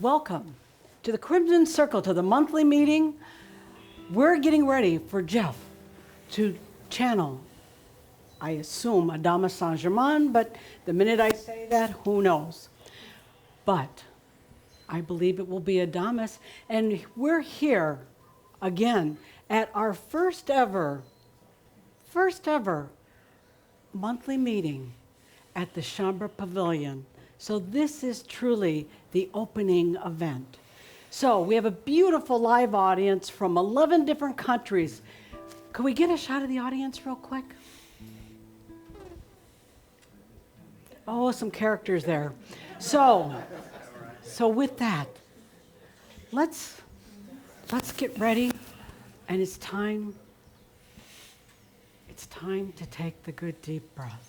Welcome to the Crimson Circle, to the monthly meeting. We're getting ready for Jeff to channel, I assume, Adamus Saint-Germain, but the minute I say that, who knows? But I believe it will be Adamus, and we're here again at our first ever monthly meeting at the Chambre Pavilion. So this is truly the opening event. So we have a beautiful live audience from 11 different countries. Could we get a shot of the audience real quick? Oh, some characters there. So with that, let's get ready, and it's time to take the good deep breath.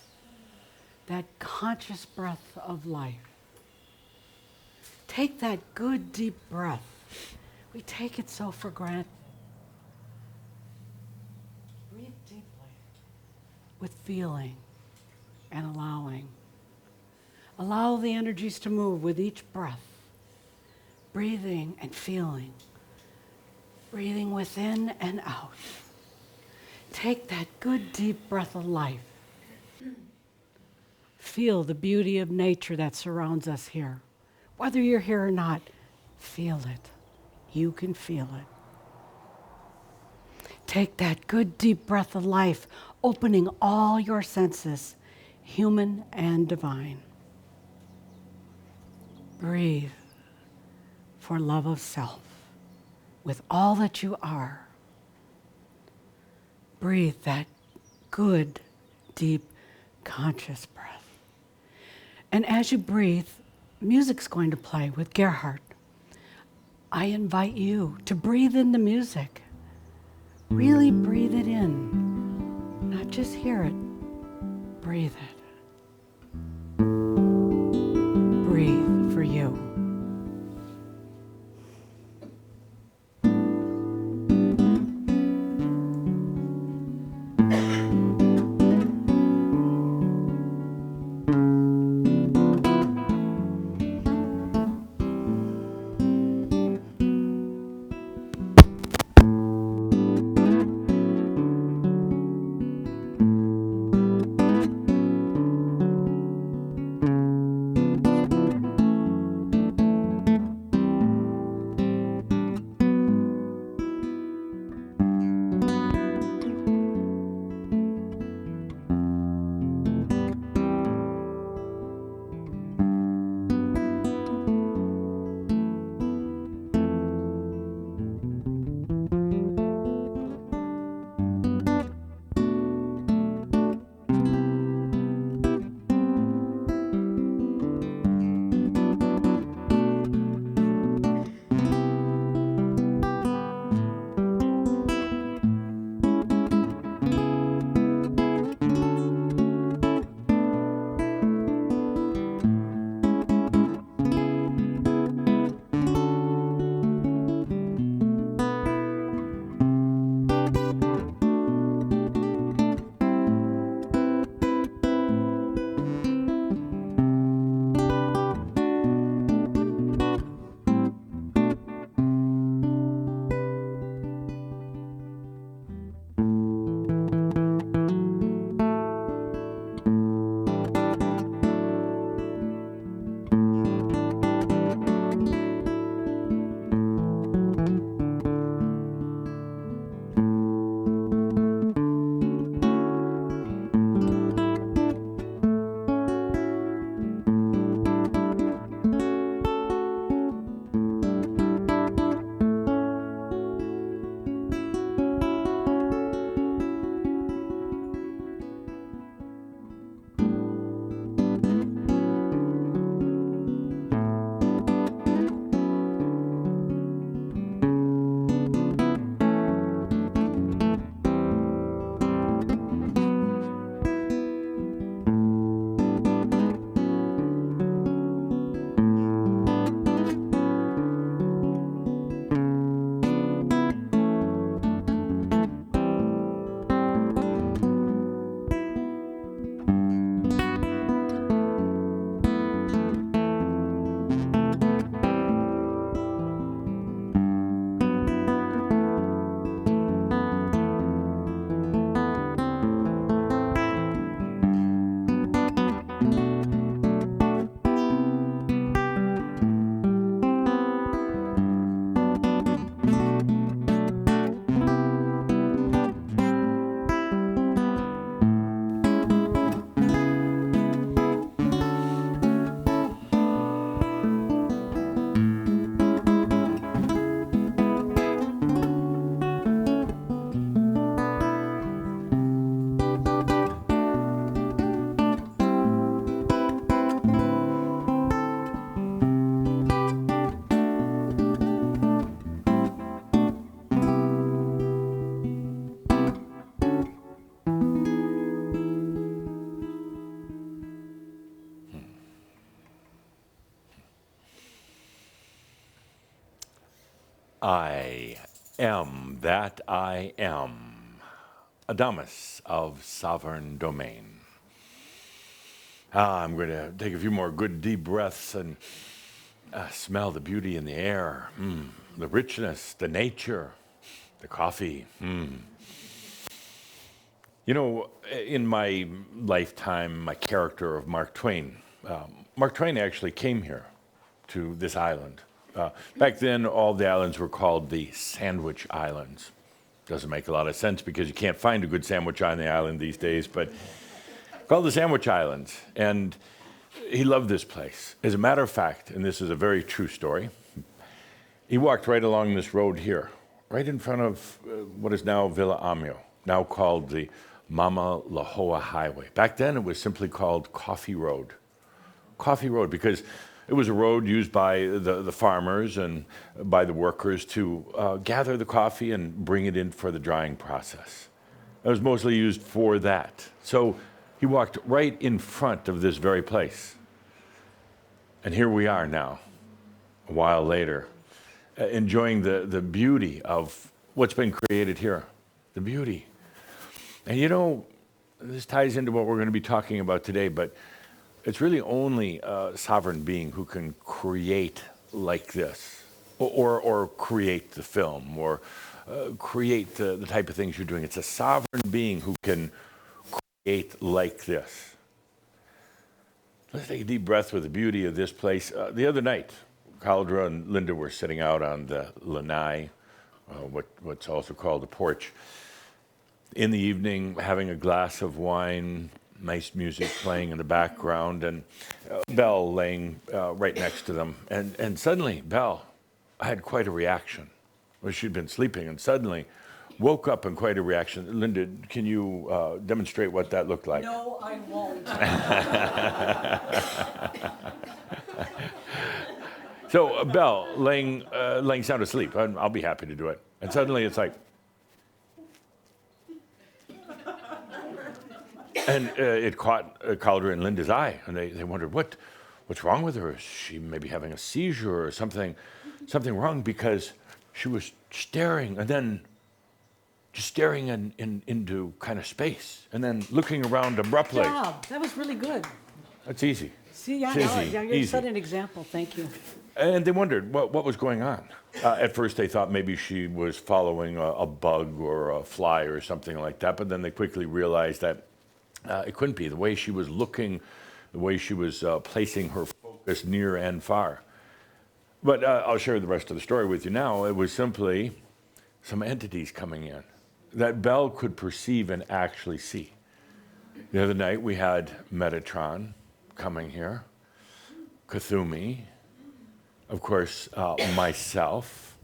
That conscious breath of life. Take that good deep breath. We take it so for granted. Breathe deeply with feeling and allowing. Allow the energies to move with each breath. Breathing and feeling. Breathing within and out. Take that good deep breath of life. Feel the beauty of nature that surrounds us here. Whether you're here or not, feel it. You can feel it. Take that good deep breath of life, opening all your senses, human and divine. Breathe for love of self with all that you are. Breathe that good, deep, conscious breath. And as you breathe, music's going to play with Gerhard. I invite you to breathe in the music. Really breathe it in. Not just hear it, breathe it. Breathe for you. I am that I am, Adamus of sovereign domain. I'm going to take a few more good deep breaths and smell the beauty in the air, the richness, the nature, the coffee. You know, in my lifetime, my character of Mark Twain, Mark Twain actually came here to this island. Back then, all the islands were called the Sandwich Islands. Doesn't make a lot of sense because you can't find a good sandwich on the island these days, but called the Sandwich Islands. And he loved this place. As a matter of fact, and this is a very true story, he walked right along this road here, right in front of what is now Villa Amio, now called the Mama Lahoa Highway. Back then, it was simply called Coffee Road. Coffee Road, because it was a road used by the farmers and by the workers to gather the coffee and bring it in for the drying process. It was mostly used for that. So he walked right in front of this very place. And here we are now, a while later, enjoying the beauty of what's been created here, the beauty. And you know, this ties into what we're going to be talking about today, but it's really only a sovereign being who can create like this, or create the film, or create the type of things you're doing. It's a sovereign being who can create like this. Let's take a deep breath with the beauty of this place. The other night, Caldra and Linda were sitting out on the lanai, what's also called the porch, in the evening, having a glass of wine, nice music playing in the background, and Belle laying right next to them. And suddenly, Belle had quite a reaction. Well, she'd been sleeping and suddenly woke up in quite a reaction. Linda, can you demonstrate what that looked like? No, I won't. So Belle laying sound asleep. I'll be happy to do it. And suddenly it's like, and it caught Calder and Linda's eye, and they wondered what's wrong with her. Is she maybe having a seizure or something wrong? Because she was staring, and then just staring into kind of space, and then looking around abruptly. Good job. That was really good. That's easy. See, yeah, It's no, easy, yeah, you easy. set an example. Thank you. And they wondered what was going on. At first, they thought maybe she was following a bug or a fly or something like that, but then they quickly realized that it couldn't be. The way she was looking, the way she was placing her focus near and far. But I'll share the rest of the story with you now. It was simply some entities coming in that Belle could perceive and actually see. The other night, we had Metatron coming here, Cthulhu, of course, myself,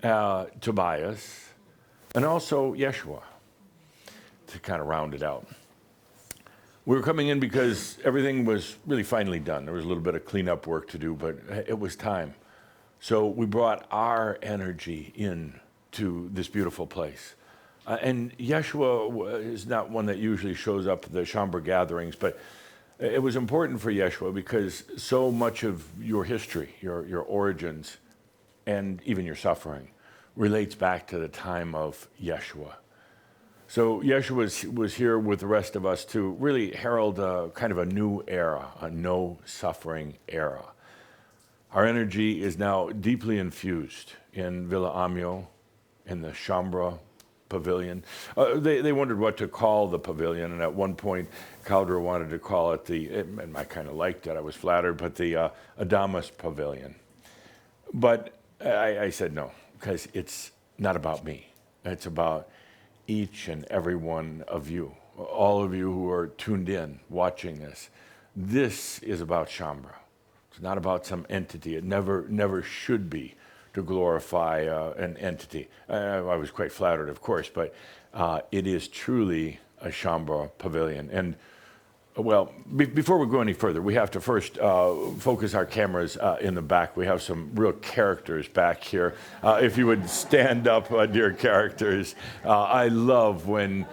Tobias, and also Yeshua, to kind of round it out. We were coming in because everything was really finally done. There was a little bit of cleanup work to do, but it was time. So we brought our energy in to this beautiful place. And Yeshua is not one that usually shows up at the Shambra gatherings, but it was important for Yeshua because so much of your history, your origins, and even your suffering relates back to the time of Yeshua. So Yeshua was here with the rest of us to really herald kind of a new era, a no-suffering era. Our energy is now deeply infused in Villa Amio, in the Shambra pavilion. They wondered what to call the pavilion, and at one point, Caldra wanted to call it and I kind of liked it, I was flattered, but the Adamus pavilion. But I said no, because it's not about me. It's about each and every one of you, all of you who are tuned in, watching this. This is about Shambra. It's not about some entity. It never should be to glorify an entity. I was quite flattered, of course, but it is truly a Shambra pavilion. And well, before we go any further, we have to first focus our cameras in the back. We have some real characters back here. If you would stand up, dear characters. I love when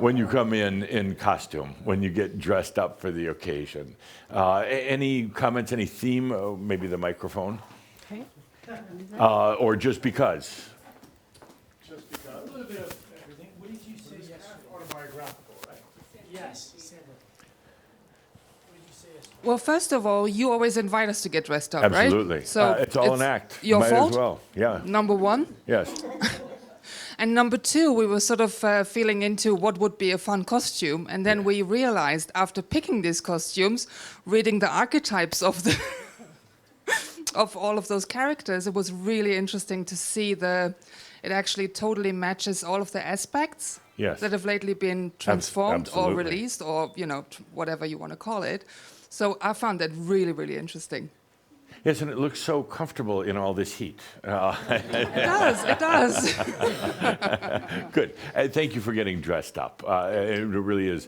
you come in costume, when you get dressed up for the occasion. Any comments, any theme? Maybe the microphone? Okay. Or just because? Just because. A little bit of everything. What did you say? Yes, autobiographical, right? Yes. What did you say? Well, first of all, you always invite us to get dressed up, right? Absolutely. So It's all an act. Your Might fault. as well. Yeah. Number one. Yes. And number two, we were sort of feeling into what would be a fun costume. And then we realized after picking these costumes, reading the archetypes of the of all of those characters, it was really interesting to see it actually totally matches all of the aspects Yes. that have lately been transformed or absolutely. released or, whatever you want to call it. So I found that really, really interesting. Yes, and it looks so comfortable in all this heat. It does. Good. Thank you for getting dressed up. It really is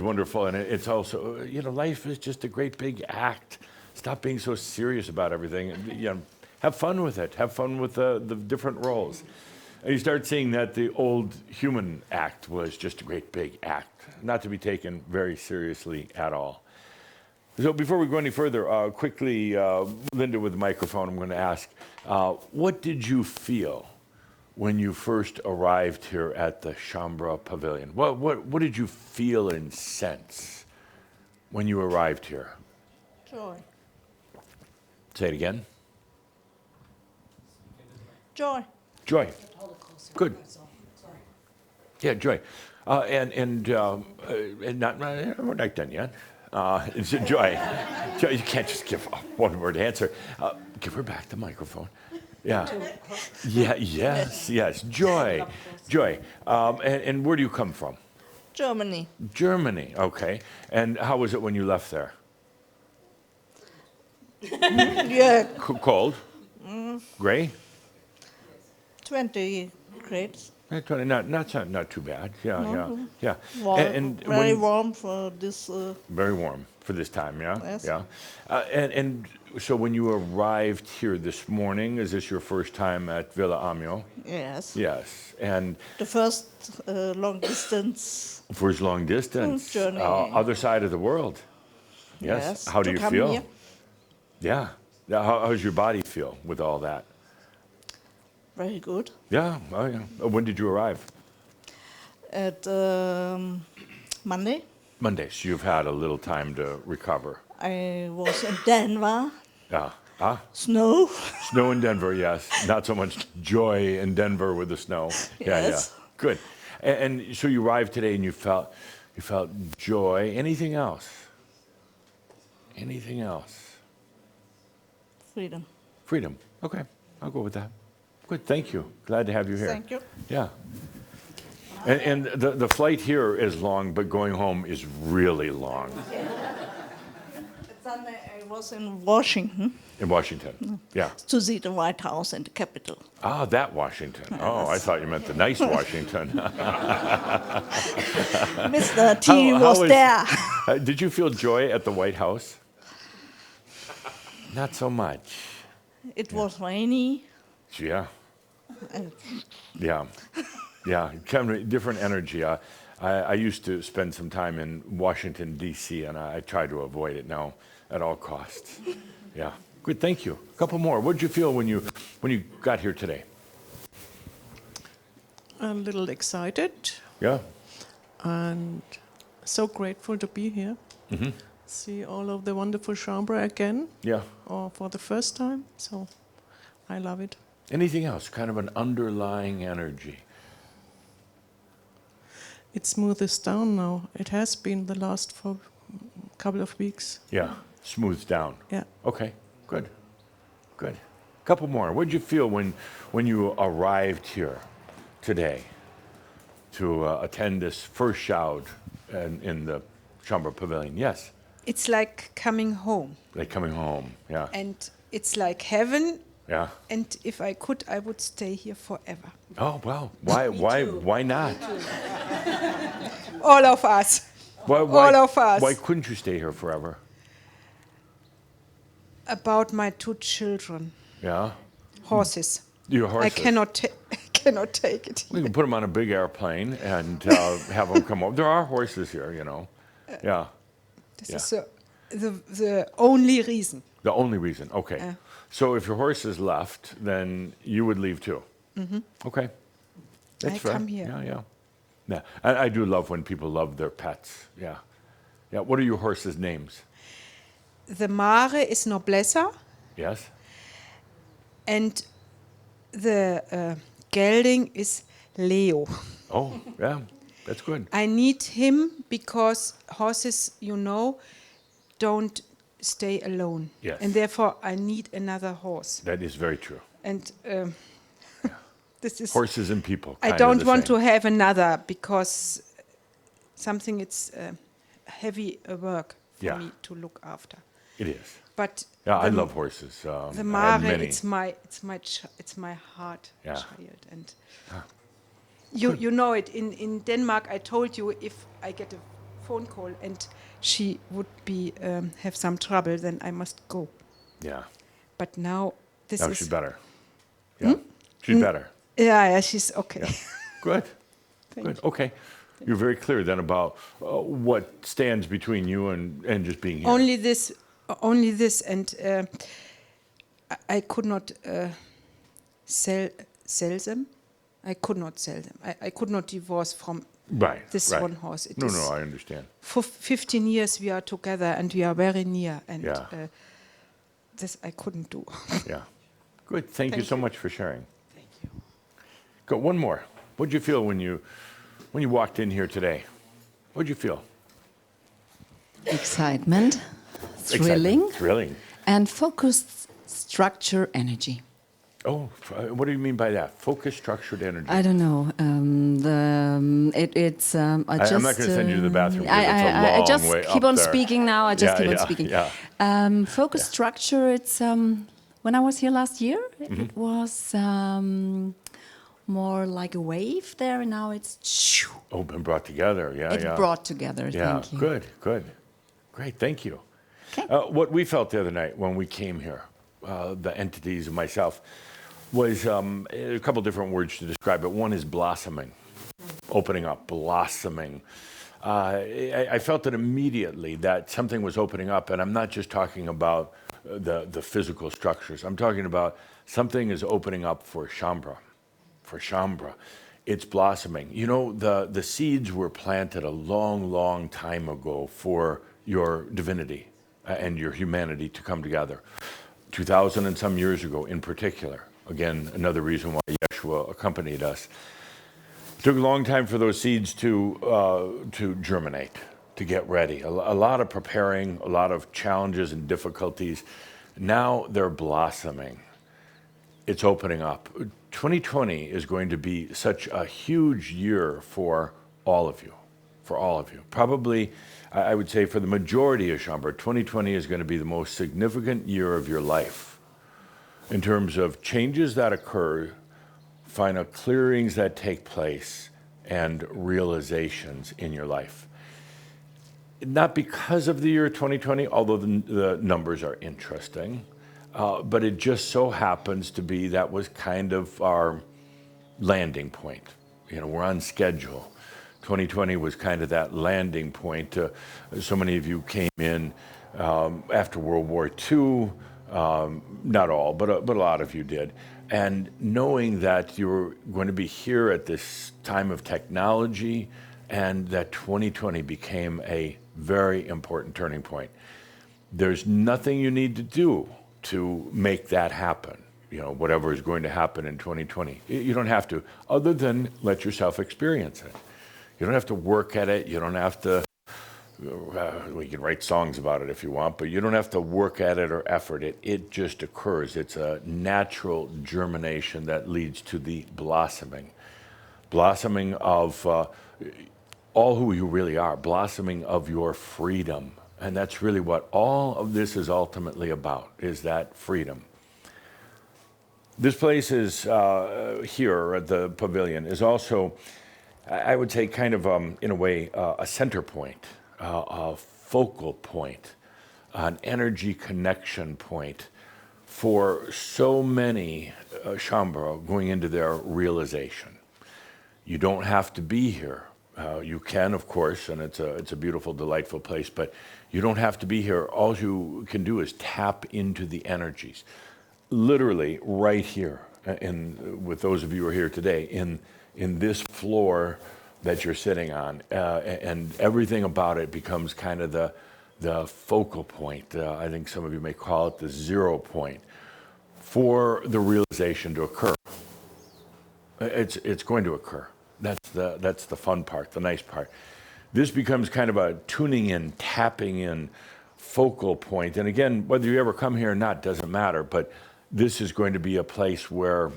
wonderful, and it's also, life is just a great big act. Stop being so serious about everything. Have fun with it. Have fun with the different roles. And you start seeing that the old human act was just a great big act, not to be taken very seriously at all. So before we go any further, quickly, Linda with the microphone, I'm going to ask, what did you feel when you first arrived here at the Chambre Pavilion? What did you feel and sense when you arrived here? Joy. Say it again. Joy. Joy. Good. Yeah, joy. And not, we're not done yet. It's joy. Joy. You can't just give a one-word answer. Give her back the microphone. Yeah. Yeah. Yes. Yes. Joy. Joy. And where do you come from? Germany. Germany. Okay. And how was it when you left there? Yeah, Cold. Gray. 20 grades. 20, not too bad. Yeah. Warm, And very when- warm for this. Very warm for this time, yeah? Yes. Yeah. And so when you arrived here this morning, is this your first time at Villa Amio? Yes. Yes. And The first long distance. first long distance, Journey. other side of the world. Yes. Yes, How do to you come feel? here. Yeah. How's your body feel with all that? Very good. Yeah. Oh, yeah. When did you arrive? At Monday, Monday. So you've had a little time to recover. I was in Denver. Yeah. Snow. Snow in Denver, yes. Not so much joy in Denver with the snow. Yeah. Yes. Good. And so you arrived today and you felt joy. Anything else? Anything else? Freedom. Freedom. Okay, I'll go with that. Good. Thank you. Glad to have you here. Thank you. Yeah. And the flight here is long, but going home is really long Sunday I was in Washington in Washington. Yeah. to see the White House and the Capitol. Ah, that Washington. Oh, I thought you meant the nice Washington. Mr. T How was is- there. Did you feel joy at the White House? Not so much. It was rainy. Yeah. And Yeah. Yeah. Kind of different energy. I used to spend some time in Washington, D.C., and I try to avoid it now at all costs. Yeah. Good. Thank you. A couple more. What did you feel when you got here today? A little excited Yeah. and so grateful to be here. See all of the wonderful chambre again, Yeah. or for the first time. So I love it. Anything else? Kind of an underlying energy. It smoothes down now. It has been the last for a couple of weeks. Yeah. Smooths down. Yeah. Okay. Good. Good. Couple more. What did you feel when you arrived here today to attend this first shout in the Chambre Pavilion? Yes. It's like coming home, Like coming home. Yeah. and it's like heaven. Yeah. And if I could, I would stay here forever. Oh wow. Why not? All of us. All of us. Why couldn't you stay here forever? About my two children, Yeah. horses. Your horses. I cannot take it. We can put them on a big airplane and have them come over. There are horses here, you know. Yeah. This Yeah. is the only reason. The only reason, okay. So if your horses left, then you would leave too? Mm-hmm. Okay. That's I fair. come here. Yeah, yeah. Yeah, I do love when people love their pets, yeah. Yeah, what are your horses' names? The Mare is Noblessa, Yes? and the gelding is Leo. Oh, yeah, that's good. I need him because horses, you know, don't stay alone. Yes. And therefore, I need another horse. That is very true. And this is. Horses and people, I kind of don't the want same. to have another because something it's heavy work for Yeah. me to look after. It is. But Yeah, I the- love horses. the I have Mare, many. it's my heart Yeah. child, and you know it. In Denmark, I told you if I get a phone call and she would be have some trouble, then I must go. Yeah. But now this Now is she's better. Yeah. She's better. yeah, she's okay. Good. Good. Okay. You're very clear then about what stands between you and just being here. Only this, and I could not sell them. I could not sell them. I could not divorce from Right. this right. one horse. It No, is no, I understand. for 15 years we are together and we are very near, and Yeah. this I couldn't do. Yeah. Good. Thank you so much for sharing. Thank you. Go one more. What did you feel when you walked in here today? What did you feel? Excitement, thrilling, Excitement, thrilling. and focused structure energy. Oh, what do you mean by that? Focused, structured energy. I don't know. It's. I'm not going to send you to the bathroom because it's a long I just way keep up on there. speaking now. I just keep on yeah, speaking. Yeah. Focused structure. It's when I was here last year. Mm-hmm. It was more like a wave there, and now it's. Oh, been brought together. Yeah, It yeah. brought together. Yeah, Thank you. good, good. Great, thank you. Okay. What we felt the other night when we came here, the entities and myself, was a couple different words to describe it. One is blossoming, opening up, blossoming. I felt it immediately that something was opening up, and I'm not just talking about the physical structures. I'm talking about something is opening up for Shambra. For Shambra. It's blossoming. You know, the seeds were planted a long, long time ago for your divinity and your humanity to come together. 2,000 and some years ago in particular. Again, another reason why Yeshua accompanied us. It took a long time for those seeds to germinate, to get ready. A lot of preparing, a lot of challenges and difficulties. Now they're blossoming. It's opening up. 2020 is going to be such a huge year for all of you, Probably, I would say for the majority of Shambra, 2020 is going to be the most significant year of your life in terms of changes that occur, final clearings that take place, and realizations in your life. Not because of the year 2020, although the numbers are interesting, but it just so happens to be that was kind of our landing point. You know, we're on schedule. 2020 was kind of that landing point. So many of you came in after World War II, not all, but a lot of you did. And knowing that you were going to be here at this time of technology, and that 2020 became a very important turning point. There's nothing you need to do to make that happen. You know, whatever is going to happen in 2020. You don't have to, other than let yourself experience it. You don't have to work at it. You don't have to, we can write songs about it if you want, but you don't have to work at it or effort it. It just occurs. It's a natural germination that leads to the blossoming. Blossoming of all who you really are. Blossoming of your freedom. And that's really what all of this is ultimately about, is that freedom. This place is here at the pavilion is also, I would say, kind of, in a way, a center point, a focal point, an energy connection point for so many Shambra going into their realization. You don't have to be here, You can, of course, and it's a beautiful, delightful place, but you don't have to be here. All you can do is tap into the energies. Literally right here, with those of you who are here today, in this floor that you're sitting on, and everything about it becomes kind of the focal point. I think some of you may call it the 0 point for the realization to occur. It's going to occur. That's the fun part, the nice part. This becomes kind of a tuning in, tapping in, focal point. And again, whether you ever come here or not doesn't matter, but this is going to be a place where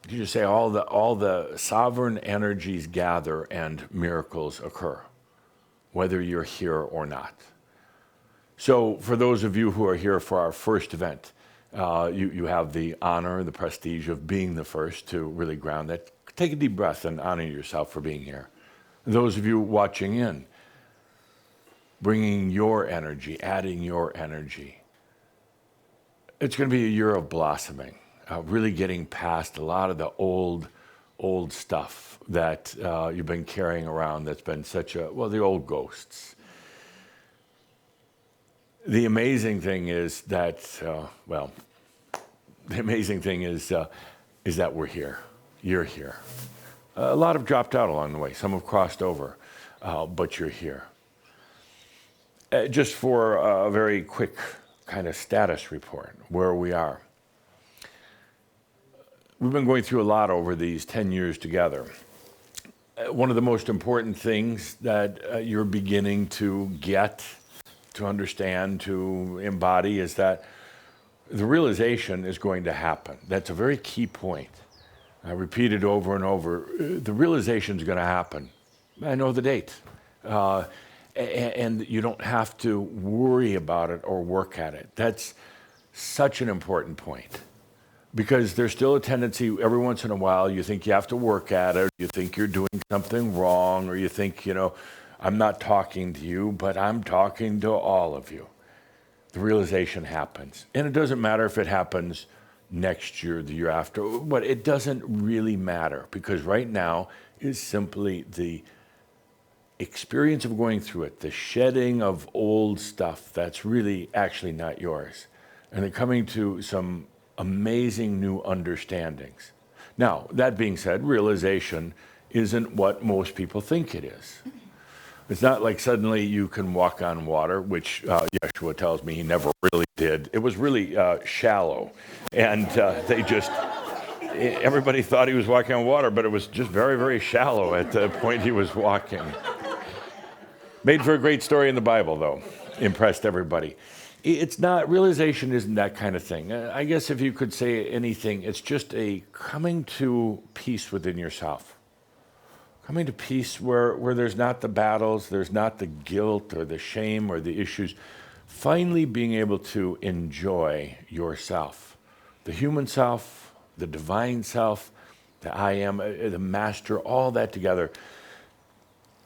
you just say all the sovereign energies gather and miracles occur, whether you're here or not. So for those of you who are here for our first event, you have the honor, the prestige of being the first to really ground that. Take a deep breath and honor yourself for being here. Those of you watching in, bringing your energy, adding your energy. It's going to be a year of blossoming, really getting past a lot of the old stuff that you've been carrying around that's been the old ghosts. The amazing thing is that, is that we're here. You're here. A lot have dropped out along the way. Some have crossed over, but you're here. Just for a very quick kind of status report, where we are. We've been going through a lot over these 10 years together. One of the most important things that you're beginning to get, to understand, to embody is that the realization is going to happen. That's a very key point. I repeat it over and over. The realization is going to happen. I know the date. And you don't have to worry about it or work at it. That's such an important point. Because there's still a tendency, every once in a while, you think you have to work at it, you think you're doing something wrong, or you think, I'm not talking to you, but I'm talking to all of you. The realization happens. And it doesn't matter if it happens next year, the year after, but it doesn't really matter, because right now is simply the experience of going through it, the shedding of old stuff that's really actually not yours, and then coming to some amazing new understandings. Now, that being said, realization isn't what most people think it is. It's not like suddenly you can walk on water, which Yeshua tells me he never really did. It was really shallow. And everybody thought he was walking on water, but it was just very, very shallow at the point he was walking. Made for a great story in the Bible, though. Impressed everybody. It's not, realization isn't that kind of thing. I guess if you could say anything, it's just a coming to peace within yourself. Coming to peace where there's not the battles, there's not the guilt or the shame or the issues. Finally being able to enjoy yourself. The human self, the divine self, the I am, the master, all that together.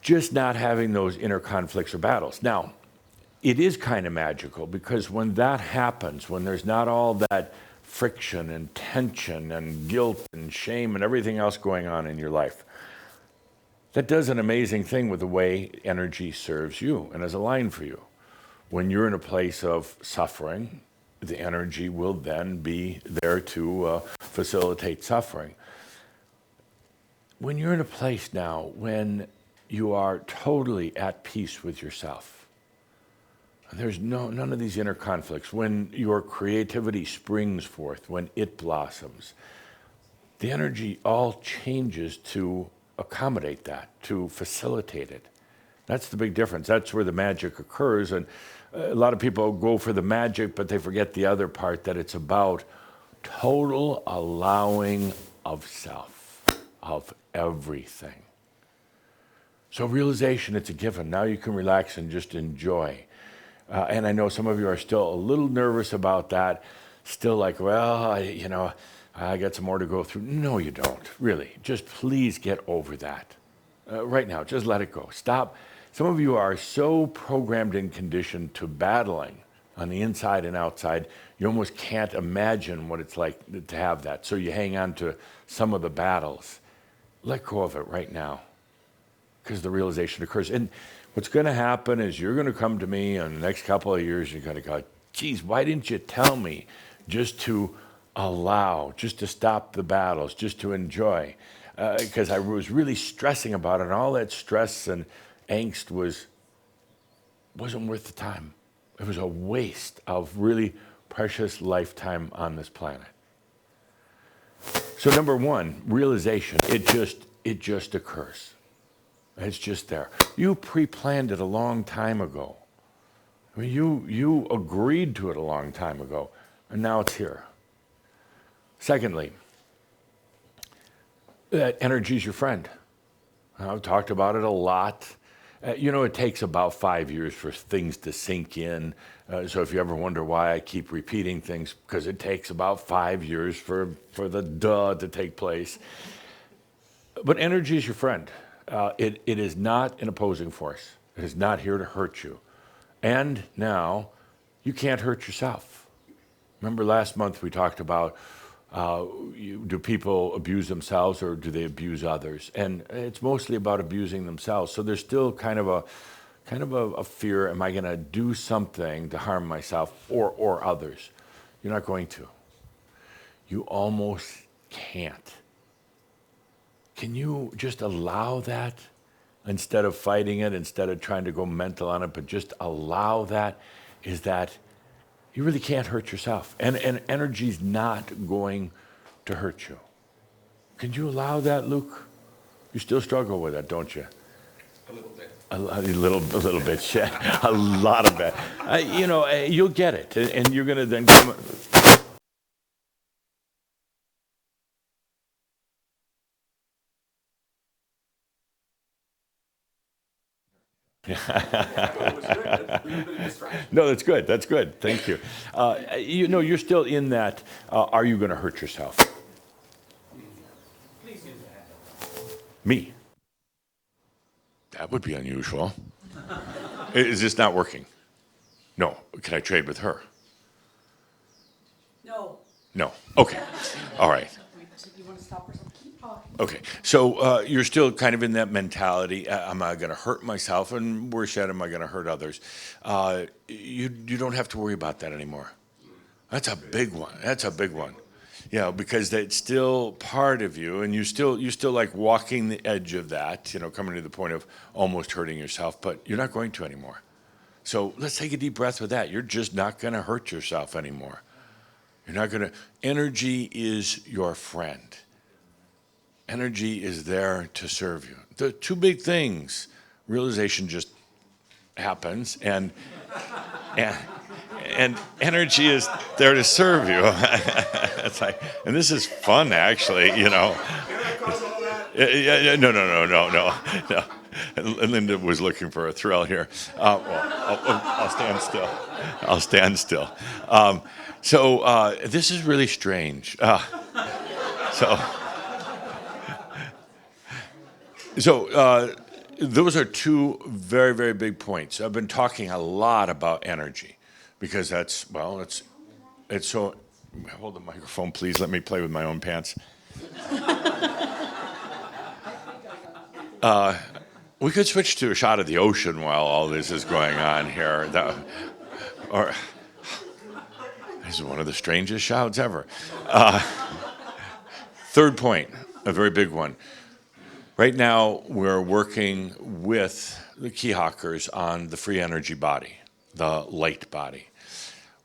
Just not having those inner conflicts or battles. Now, it is kind of magical, because when that happens, when there's not all that friction and tension and guilt and shame and everything else going on in your life, that does an amazing thing with the way energy serves you and is aligned for you. When you're in a place of suffering, the energy will then be there to facilitate suffering. When you're in a place now when you are totally at peace with yourself, there's none of these inner conflicts, when your creativity springs forth, when it blossoms, the energy all changes to accommodate that, to facilitate it. That's the big difference. That's where the magic occurs. And a lot of people go for the magic, but they forget the other part, that it's about total allowing of self, of everything. So realization, it's a given. Now you can relax and just enjoy. And I know some of you are still a little nervous about that, still like, well, I got some more to go through. No, you don't, really. Just please get over that. Right now, just let it go. Stop. Some of you are so programmed and conditioned to battling on the inside and outside, you almost can't imagine what it's like to have that. So you hang on to some of the battles. Let go of it right now. because the realization occurs. And what's going to happen is you're going to come to me in the next couple of years, you're going to go, geez, why didn't you tell me just to allow, just to stop the battles, just to enjoy? Because I was really stressing about it, and all that stress and angst wasn't worth the time. It was a waste of really precious lifetime on this planet. So number one, realization, it just occurs. It's just there. You pre-planned it a long time ago. I mean, you agreed to it a long time ago, and now it's here. Secondly, that energy is your friend. I've talked about it a lot. It takes about 5 years for things to sink in. So if you ever wonder why I keep repeating things, because it takes about 5 years for the duh to take place. But energy is your friend. It is not an opposing force. It is not here to hurt you. And now, you can't hurt yourself. Remember last month we talked about do people abuse themselves or do they abuse others? And it's mostly about abusing themselves. So there's still kind of a fear, am I going to do something to harm myself or others? You're not going to. You almost can't. Can you just allow that instead of fighting it, instead of trying to go mental on it, but just allow that? Is that you really can't hurt yourself. And energy's not going to hurt you. Can you allow that, Luke? You still struggle with that, don't you? A little bit. A little bit, Shed. A lot of it. You'll get it. And you're going to then come... No, that's good. That's good. Thank you. You're still in that. Are you going to hurt yourself? Please use that. Me. That would be unusual. Is this not working? No. Can I trade with her? No. No. Okay. All right. You want to stop or something? Keep talking. Okay, so you're still kind of in that mentality. Am I going to hurt myself? And worse yet, am I going to hurt others? You don't have to worry about that anymore. That's a big one. That's a big one. Yeah, because that's still part of you, and you still like walking the edge of that. Coming to the point of almost hurting yourself, but you're not going to anymore. So let's take a deep breath with that. You're just not going to hurt yourself anymore. You're not going to. Energy is your friend. Energy is there to serve you. The two big things, realization just happens, and energy is there to serve you. It's like, and this is fun, actually. Yeah, no. And Linda was looking for a thrill here. I'll stand still. I'll stand still. So this is really strange. So those are two very, very big points. I've been talking a lot about energy because it's so, hold the microphone, please. Let me play with my own pants. We could switch to a shot of the ocean while all this is going on here. This is one of the strangest shouts ever. Third point, a very big one. Right now, we're working with the Keyhawkers on the free energy body, the light body.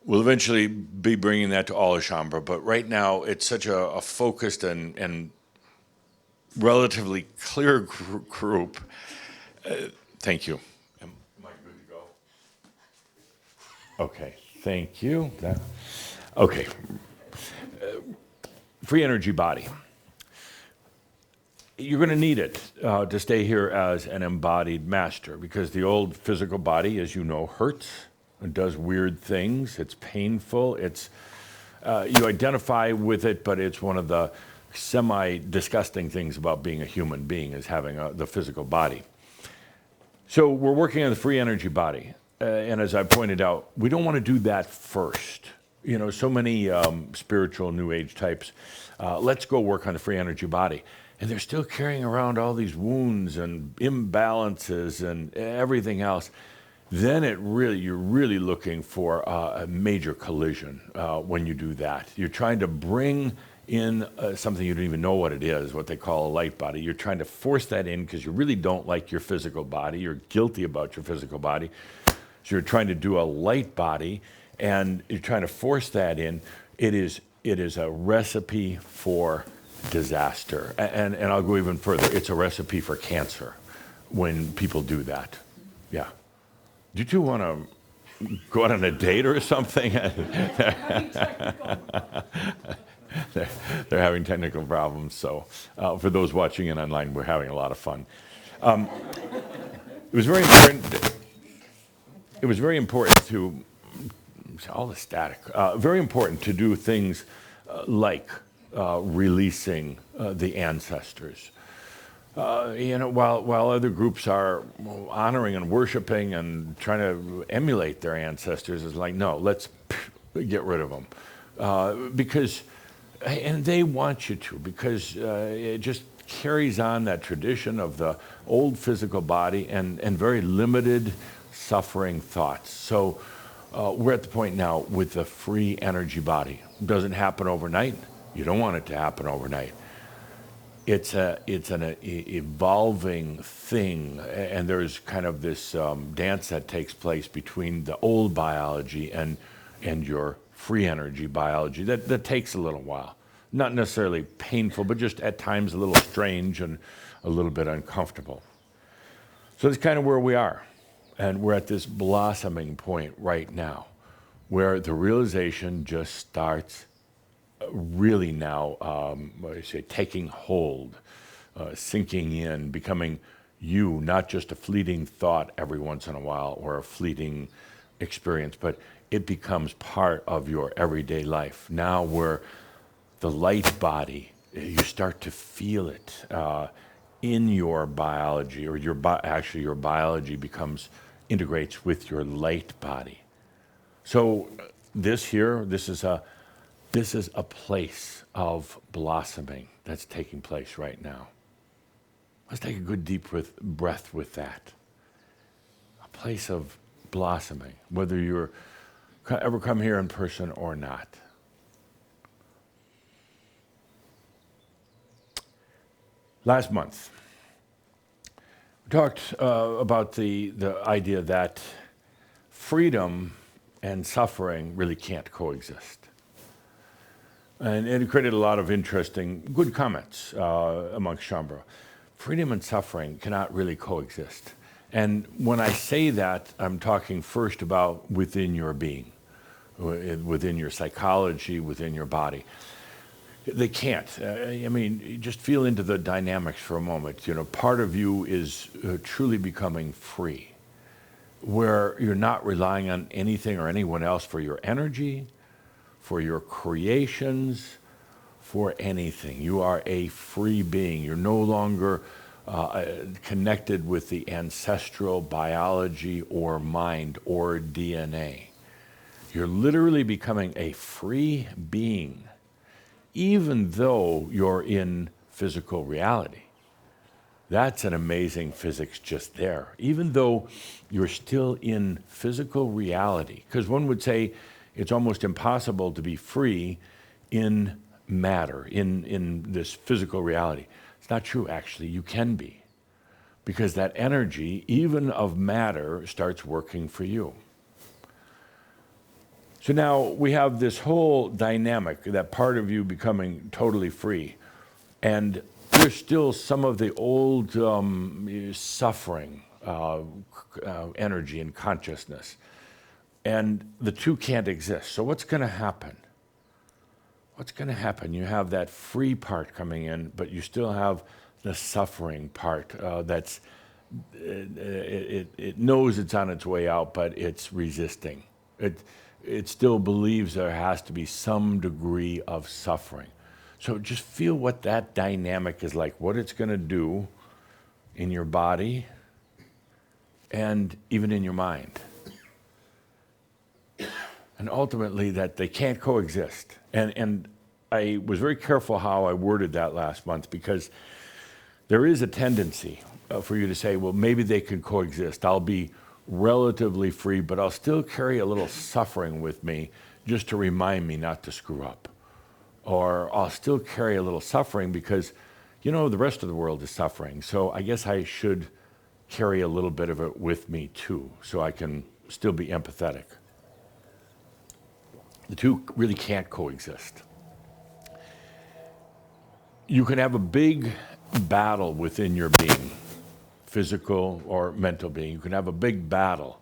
We'll eventually be bringing that to all of Shambhala, but right now it's such a focused and relatively clear group. Thank you. Am I good to go? Okay, thank you. Okay. Free energy body. You're going to need it to stay here as an embodied master because the old physical body, as you know, hurts. It does weird things. It's painful. You identify with it, but it's one of the semi-disgusting things about being a human being is having the physical body. So we're working on the free energy body. And as I pointed out, we don't want to do that first. So many spiritual New Age types, let's go work on the free energy body. and they're still carrying around all these wounds and imbalances and everything else, then you're really looking for a major collision when you do that. You're trying to bring in something you don't even know what it is, what they call a light body. You're trying to force that in because you really don't like your physical body. You're guilty about your physical body. So you're trying to do a light body, and you're trying to force that in. It is a recipe for disaster. And I'll go even further. It's a recipe for cancer when people do that. Yeah. Do you two want to go out on a date or something? They're having technical problems. So for those watching in online, we're having a lot of fun. It was very important. It was very important to all the static. Very important to do things like releasing the ancestors. While other groups are honoring and worshiping and trying to emulate their ancestors, it's like, no, let's get rid of them. And they want you to, because it just carries on that tradition of the old physical body and very limited suffering thoughts. So we're at the point now with the free energy body. It doesn't happen overnight. You don't want it to happen overnight. It's an evolving thing, and there's kind of this dance that takes place between the old biology and your free energy biology that takes a little while. Not necessarily painful, but just at times a little strange and a little bit uncomfortable. So that's kind of where we are. And we're at this blossoming point right now where the realization just starts really now, taking hold, sinking in, becoming you, not just a fleeting thought every once in a while or a fleeting experience, but it becomes part of your everyday life. Now where the light body, you start to feel it in your biology, or your biology integrates with your light body. So this is a place of blossoming that's taking place right now. Let's take a good deep breath with that. A place of blossoming, whether you're ever come here in person or not. Last month, we talked about the idea that freedom and suffering really can't coexist. And it created a lot of interesting, good comments amongst Shambhala. Freedom and suffering cannot really coexist. And when I say that, I'm talking first about within your being, within your psychology, within your body. They can't. Just feel into the dynamics for a moment. Part of you is truly becoming free, where you're not relying on anything or anyone else for your energy, for your creations, for anything. You are a free being. You're no longer connected with the ancestral biology or mind or DNA. You're literally becoming a free being, even though you're in physical reality. That's an amazing physics just there. Even though you're still in physical reality, because one would say it's almost impossible to be free in matter, in this physical reality. It's not true, actually. You can be, because that energy, even of matter, starts working for you. So now we have this whole dynamic, that part of you becoming totally free. And there's still some of the old suffering energy and consciousness. And the two can't exist. So what's going to happen? What's going to happen? You have that free part coming in, but you still have the suffering part it knows it's on its way out, but it's resisting. It still believes there has to be some degree of suffering. So just feel what that dynamic is like, what it's going to do in your body and even in your mind. And ultimately that they can't coexist. And I was very careful how I worded that last month, because there is a tendency for you to say, well, maybe they can coexist. I'll be relatively free, but I'll still carry a little suffering with me just to remind me not to screw up. Or I'll still carry a little suffering because, the rest of the world is suffering. So I guess I should carry a little bit of it with me too, so I can still be empathetic. The two really can't coexist. You can have a big battle within your being, physical or mental being. You can have a big battle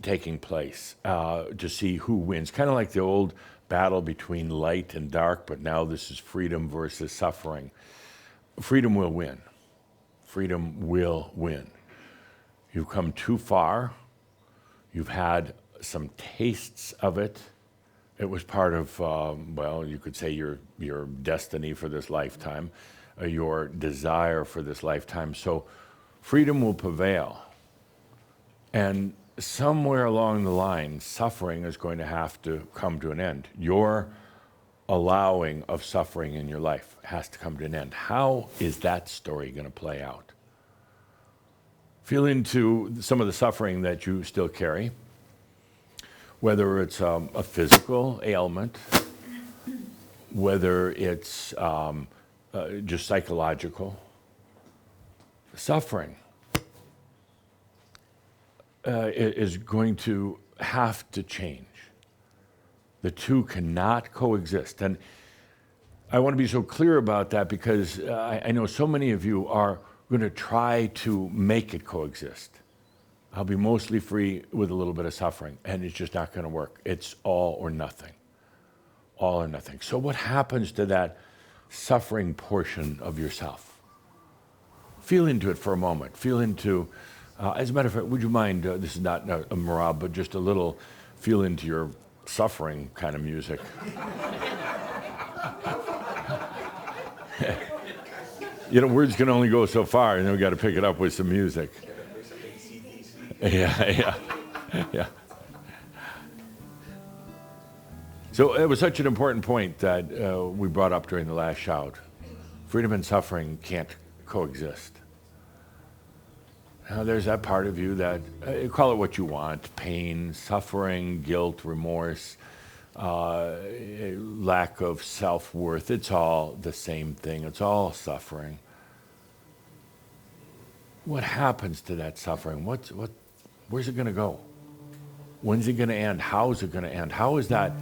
taking place to see who wins. Kind of like the old battle between light and dark, but now this is freedom versus suffering. Freedom will win. Freedom will win. You've come too far. You've had some tastes of it. It was part of, you could say your destiny for this lifetime, your desire for this lifetime. So freedom will prevail. And somewhere along the line, suffering is going to have to come to an end. Your allowing of suffering in your life has to come to an end. How is that story going to play out? Feel into some of the suffering that you still carry, whether it's a physical ailment, whether it's just psychological. Suffering is going to have to change. The two cannot coexist. And I want to be so clear about that because I know so many of you are going to try to make it coexist. I'll be mostly free with a little bit of suffering, and it's just not going to work. It's all or nothing. All or nothing. So what happens to that suffering portion of yourself? Feel into it for a moment. Feel into, as a matter of fact, would you mind, this is not a marab, but just a little feel into your suffering kind of music. Words can only go so far, and then we got to pick it up with some music. Yeah. So it was such an important point that we brought up during the last shout. Freedom and suffering can't coexist. Now, there's that part of you that, call it what you want, pain, suffering, guilt, remorse, lack of self-worth. It's all the same thing. It's all suffering. What happens to that suffering? Where's it going to go? When's it going to end? How is it going to end? How is that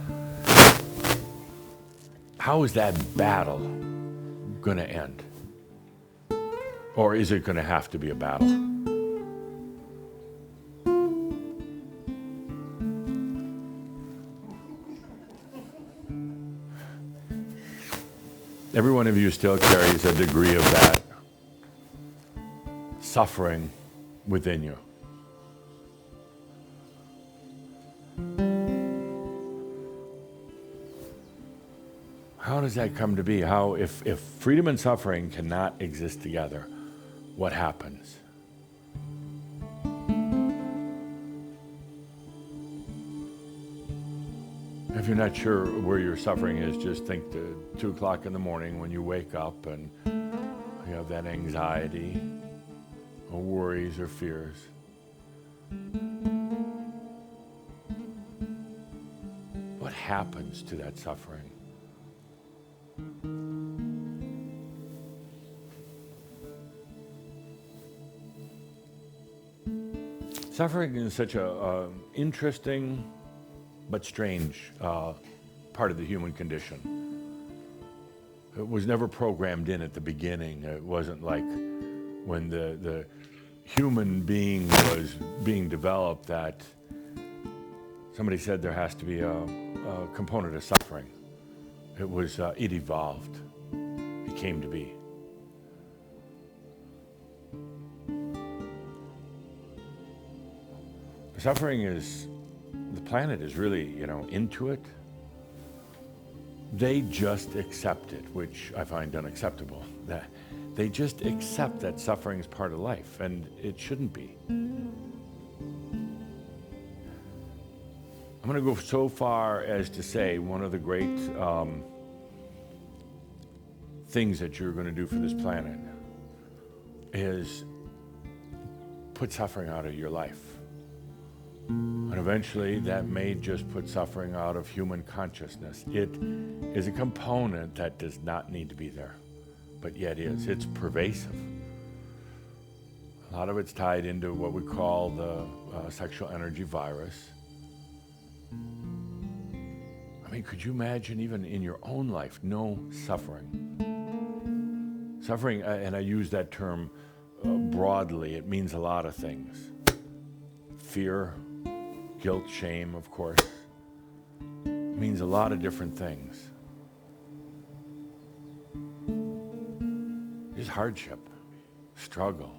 battle going to end? Or is it going to have to be a battle? Every one of you still carries a degree of that suffering within you. How does that come to be? If freedom and suffering cannot exist together, what happens? If you're not sure where your suffering is, just think to 2 o'clock in the morning when you wake up and you have that anxiety or worries or fears. What happens to that suffering? Suffering is such a interesting but strange part of the human condition. It was never programmed in at the beginning. It wasn't like when the human being was being developed that somebody said there has to be a component of suffering. It evolved. It came to be. Suffering is, the planet is really, into it. They just accept it, which I find unacceptable. That they just accept that suffering is part of life, and it shouldn't be. I'm going to go so far as to say one of the great things that you're going to do for this planet is put suffering out of your life. And eventually that may just put suffering out of human consciousness. It is a component that does not need to be there, but yet is. It's pervasive. A lot of it's tied into what we call the sexual energy virus. I mean, could you imagine even in your own life, no suffering? Suffering, and I use that term broadly, it means a lot of things. Fear, guilt, shame, of course. It means a lot of different things. Just hardship, struggle.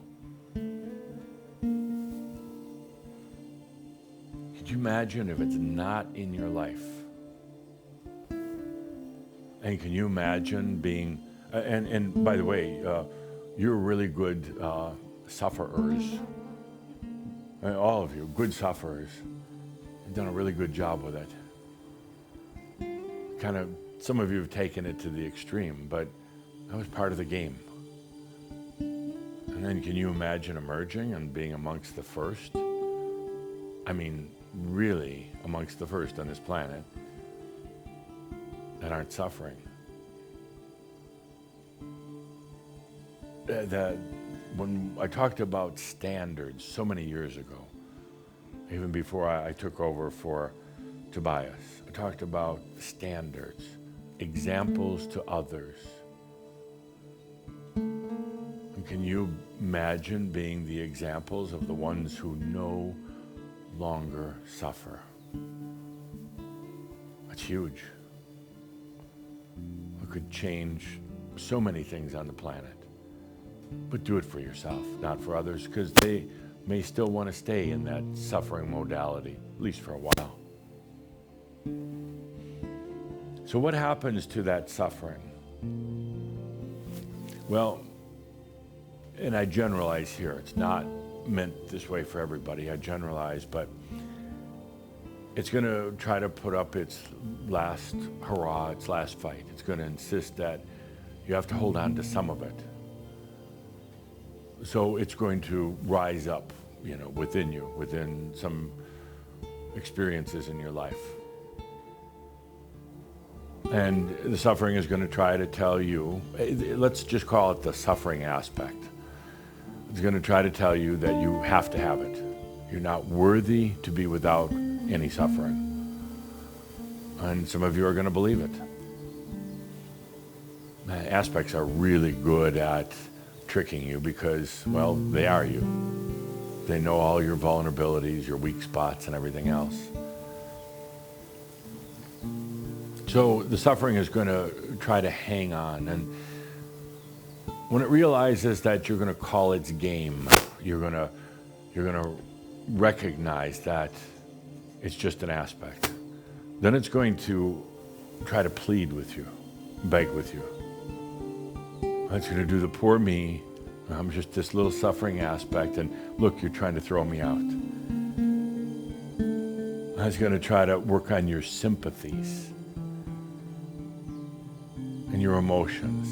Could you imagine if it's not in your life? And can you imagine being, and by the way, you're really good sufferers. All of you, good sufferers. You've done a really good job with it. Kind of, some of you have taken it to the extreme, but that was part of the game. And then can you imagine emerging and being amongst the first? I mean, really amongst the first on this planet that aren't suffering. When I talked about standards so many years ago, even before I took over for Tobias, I talked about standards, examples to others. And can you imagine being the examples of the ones who no longer suffer? That's huge. It could change so many things on the planet. But do it for yourself, not for others, because they may still want to stay in that suffering modality, at least for a while. So what happens to that suffering? Well, and I generalize here. It's not meant this way for everybody. I generalize, but it's going to try to put up its last hurrah, its last fight. It's going to insist that you have to hold on to some of it. So it's going to rise up, within you, within some experiences in your life. And the suffering is going to try to tell you, let's just call it the suffering aspect. It's going to try to tell you that you have to have it. You're not worthy to be without any suffering. And some of you are going to believe it. Aspects are really good at tricking you because, well, they are you. They know all your vulnerabilities, your weak spots, and everything else. So the suffering is going to try to hang on, and when it realizes that you're going to call its game, you're going to recognize that it's just an aspect. Then it's going to try to plead with you, beg with you. It's going to do the poor me. I'm just this little suffering aspect, and look, you're trying to throw me out. It's going to try to work on your sympathies and your emotions.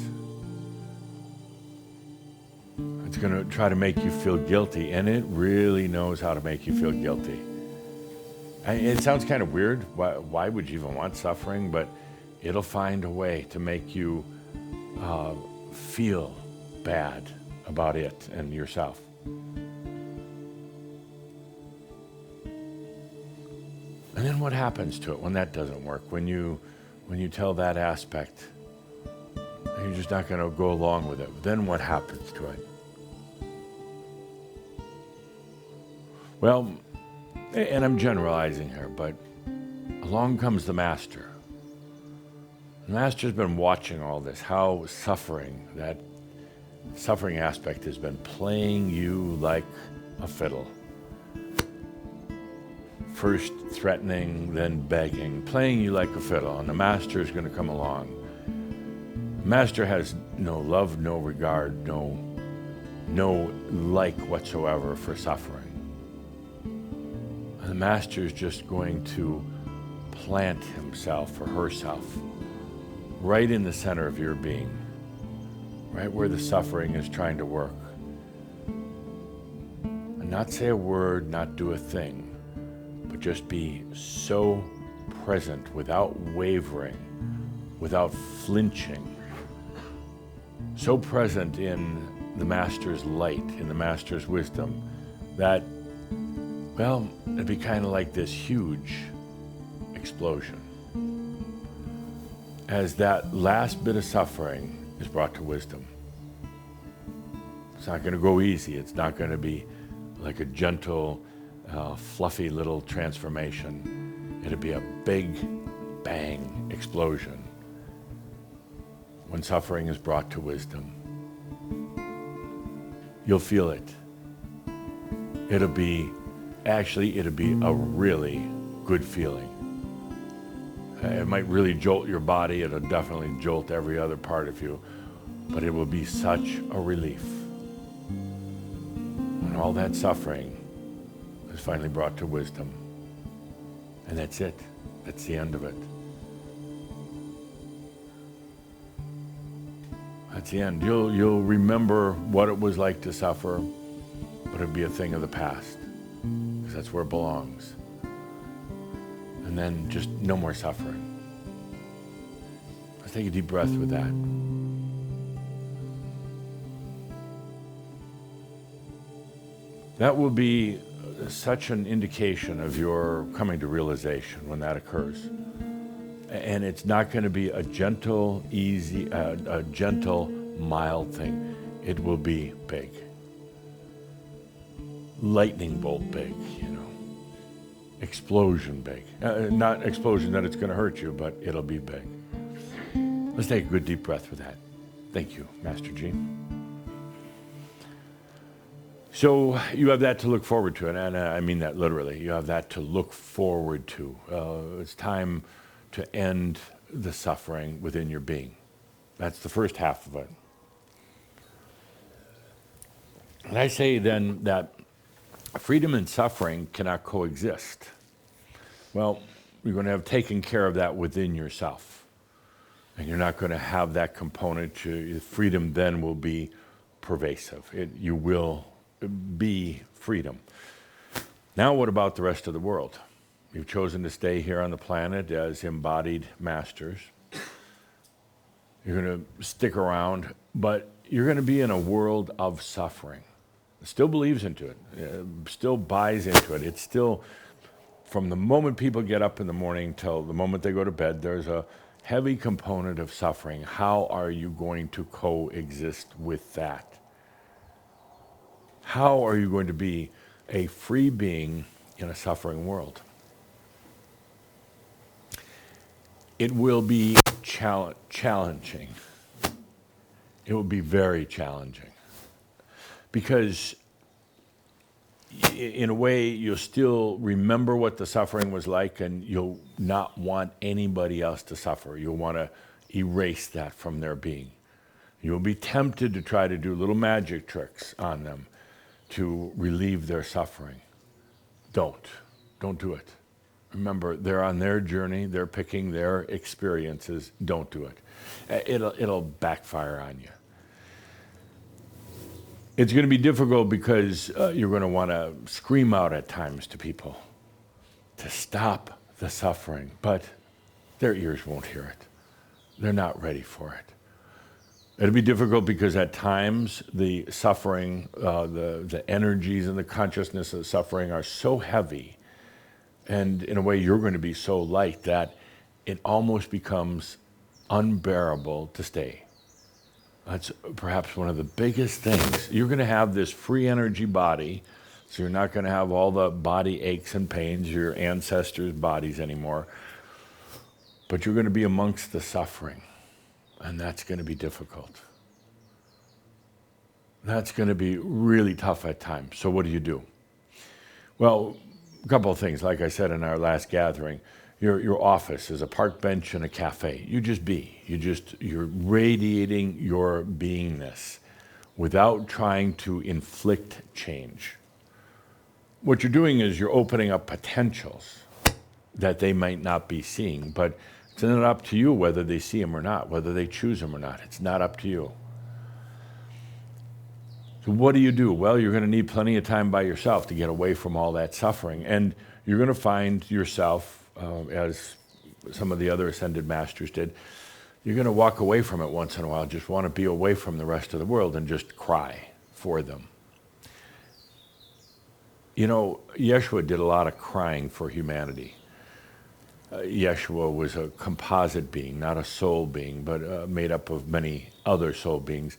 It's going to try to make you feel guilty, and it really knows how to make you feel guilty. It sounds kind of weird. Why would you even want suffering? But it'll find a way to make you feel bad about it and yourself. And then what happens to it when that doesn't work? When you tell that aspect, you're just not going to go along with it. Then what happens to it? Well, and I'm generalizing here, but along comes the master. The master's been watching all this, how that suffering aspect has been playing you like a fiddle. First threatening, then begging, playing you like a fiddle, and the master is going to come along. The master has no love, no regard, no like whatsoever for suffering. And the master is just going to plant himself or herself right in the center of your being, right where the suffering is trying to work. not say a word, not do a thing, but just be so present without wavering, without flinching, so present in the Master's light, in the Master's wisdom, that, well, it'd be kind of like this huge explosion. As that last bit of suffering is brought to wisdom. It's not going to go easy. It's not going to be like a gentle, fluffy little transformation. It'll be a big bang explosion when suffering is brought to wisdom. You'll feel it. It'll be a really good feeling. It might really jolt your body. It'll definitely jolt every other part of you, but it will be such a relief when all that suffering is finally brought to wisdom. And that's it. That's the end of it. That's the end. You'll remember what it was like to suffer, but it'll be a thing of the past, because that's where it belongs. And then just no more suffering. Let's take a deep breath with that. That will be such an indication of your coming to realization when that occurs. And it's not going to be a gentle, easy, a gentle, mild thing. It will be big. Lightning bolt big, Explosion big. Not explosion that it's going to hurt you, but it'll be big. Let's take a good deep breath with that. Thank you, Master G. So you have that to look forward to, and I mean that literally. You have that to look forward to. It's time to end the suffering within your being. That's the first half of it. And I say then that freedom and suffering cannot coexist. Well, you're going to have taken care of that within yourself. And you're not going to have that component. Freedom then will be pervasive. You will be freedom. Now what about the rest of the world? You've chosen to stay here on the planet as embodied masters. You're going to stick around, but you're going to be in a world of suffering. Still believes into it, still buys into it. It's still, from the moment people get up in the morning till the moment they go to bed, there's a heavy component of suffering. How are you going to coexist with that? How are you going to be a free being in a suffering world? It will be challenging. It will be very challenging. Because in a way, you'll still remember what the suffering was like, and you'll not want anybody else to suffer. You'll want to erase that from their being. You'll be tempted to try to do little magic tricks on them to relieve their suffering. Don't do it. Remember, they're on their journey. They're picking their experiences. Don't do it. It'll backfire on you. It's going to be difficult because you're going to want to scream out at times to people to stop the suffering, but their ears won't hear it. They're not ready for it. It'll be difficult because at times the suffering, the energies and the consciousness of suffering are so heavy, and in a way you're going to be so light that it almost becomes unbearable to stay. That's perhaps one of the biggest things. You're going to have this free energy body, so you're not going to have all the body aches and pains, your ancestors' bodies anymore. But you're going to be amongst the suffering, and that's going to be difficult. That's going to be really tough at times. So what do? Well, a couple of things. Like I said in our last gathering, your office is a park bench and a cafe. You just be. You're radiating your beingness without trying to inflict change. What you're doing is you're opening up potentials that they might not be seeing, but it's not up to you whether they see them or not, whether they choose them or not. It's not up to you. So what do? Well, you're going to need plenty of time by yourself to get away from all that suffering. And you're going to find yourself, as some of the other ascended masters did, you're going to walk away from it once in a while, just want to be away from the rest of the world and just cry for them. You know, Yeshua did a lot of crying for humanity. Yeshua was a composite being, not a soul being, but made up of many other soul beings.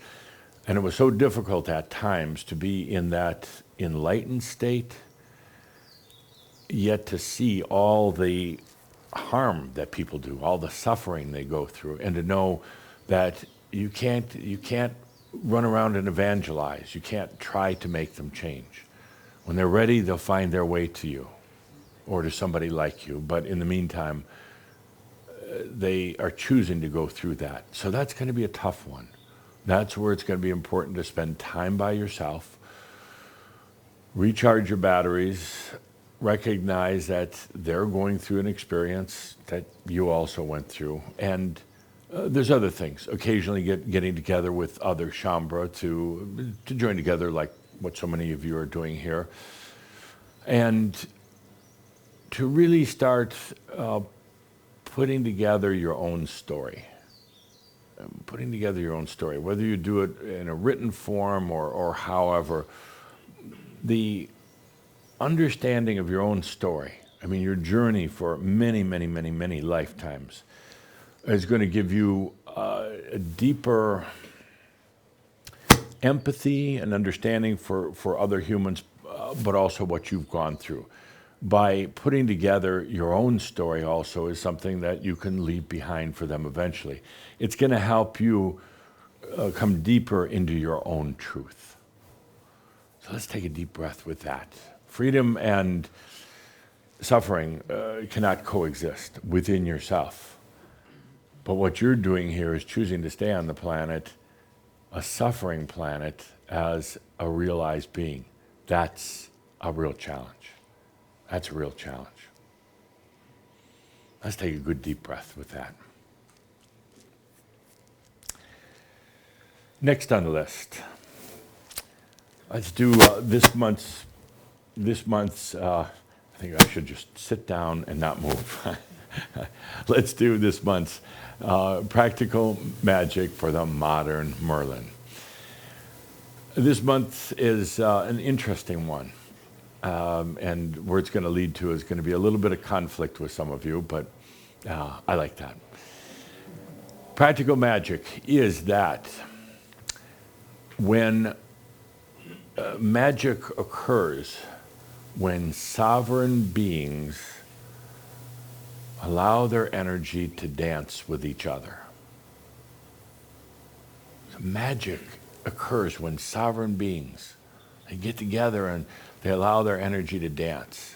And it was so difficult at times to be in that enlightened state, yet to see all the harm that people do, all the suffering they go through, and to know that you can't run around and evangelize. You can't try to make them change. When they're ready, they'll find their way to you or to somebody like you. But in the meantime, they are choosing to go through that. So that's going to be a tough one. That's where it's going to be important to spend time by yourself, recharge your batteries, recognize that they're going through an experience that you also went through. And there's other things. Occasionally getting together with other Shambra to join together, like what so many of you are doing here. And to really start putting together your own story. Putting together your own story, whether you do it in a written form or however, the understanding of your own story, I mean, your journey for many, many, many, many lifetimes is going to give you a deeper empathy and understanding for other humans, but also what you've gone through. By putting together your own story also is something that you can leave behind for them eventually. It's going to help you come deeper into your own truth. So let's take a deep breath with that. Freedom and suffering cannot coexist within yourself. But what you're doing here is choosing to stay on the planet, a suffering planet, as a realized being. That's a real challenge. That's a real challenge. Let's take a good deep breath with that. Next on the list, let's do this month's, I think I should just sit down and not move. Let's do this month's practical magic for the modern Merlin. This month is an interesting one. And where it's going to lead to is going to be a little bit of conflict with some of you, but I like that. Practical magic is that when magic occurs, when sovereign beings allow their energy to dance with each other. So magic occurs when sovereign beings, they get together and they allow their energy to dance.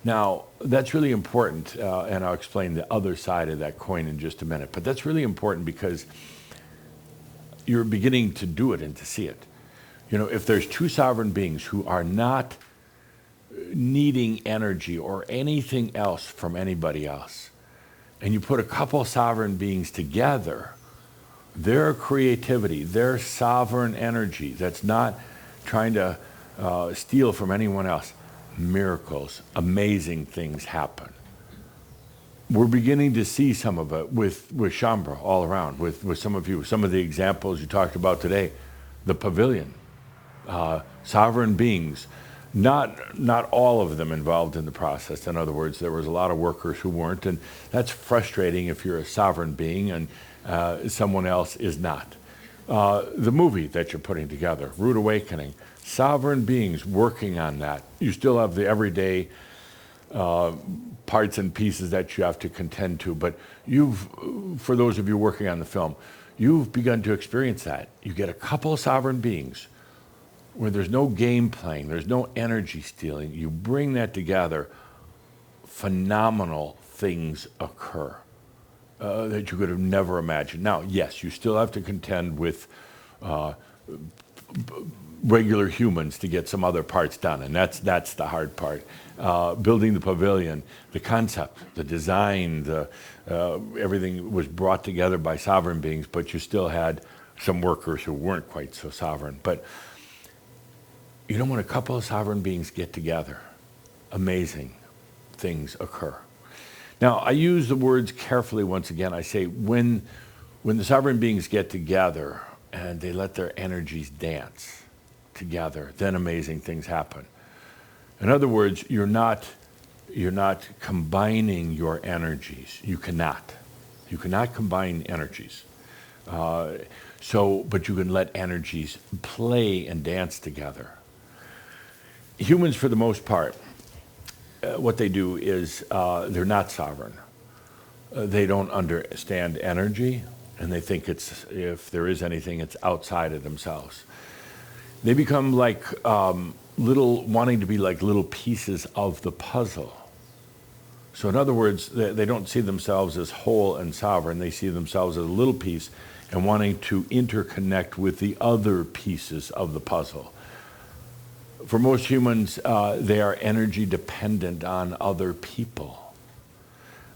Now, that's really important, and I'll explain the other side of that coin in just a minute. But that's really important because you're beginning to do it and to see it. You know, if there's two sovereign beings who are not needing energy or anything else from anybody else, and you put a couple sovereign beings together, their creativity, their sovereign energy that's not trying to steal from anyone else, miracles, amazing things happen. We're beginning to see some of it with Shambra all around, with some of you. Some of the examples you talked about today, the pavilion, sovereign beings, not all of them involved in the process. In other words, there was a lot of workers who weren't, and that's frustrating if you're a sovereign being and someone else is not. The movie that you're putting together, Rude Awakening, sovereign beings working on that. You still have the everyday parts and pieces that you have to contend to, but for those of you working on the film, you've begun to experience that. You get a couple of sovereign beings where there's no game playing, there's no energy stealing. You bring that together, phenomenal things occur that you could have never imagined. Now, yes, you still have to contend with regular humans to get some other parts done, and that's the hard part. Building the pavilion, the concept, the design, everything was brought together by sovereign beings, but you still had some workers who weren't quite so sovereign. But You know, when a couple of sovereign beings get together, amazing things occur. Now, I use the words carefully once again. I say when the sovereign beings get together and they let their energies dance together, then amazing things happen. In other words, you're not combining your energies. You cannot. You cannot combine energies. But you can let energies play and dance together. Humans, for the most part, what they do is they're not sovereign. They don't understand energy, and they think if there is anything, it's outside of themselves. They become like wanting to be like little pieces of the puzzle. So in other words, they don't see themselves as whole and sovereign. They see themselves as a little piece and wanting to interconnect with the other pieces of the puzzle. For most humans, they are energy dependent on other people.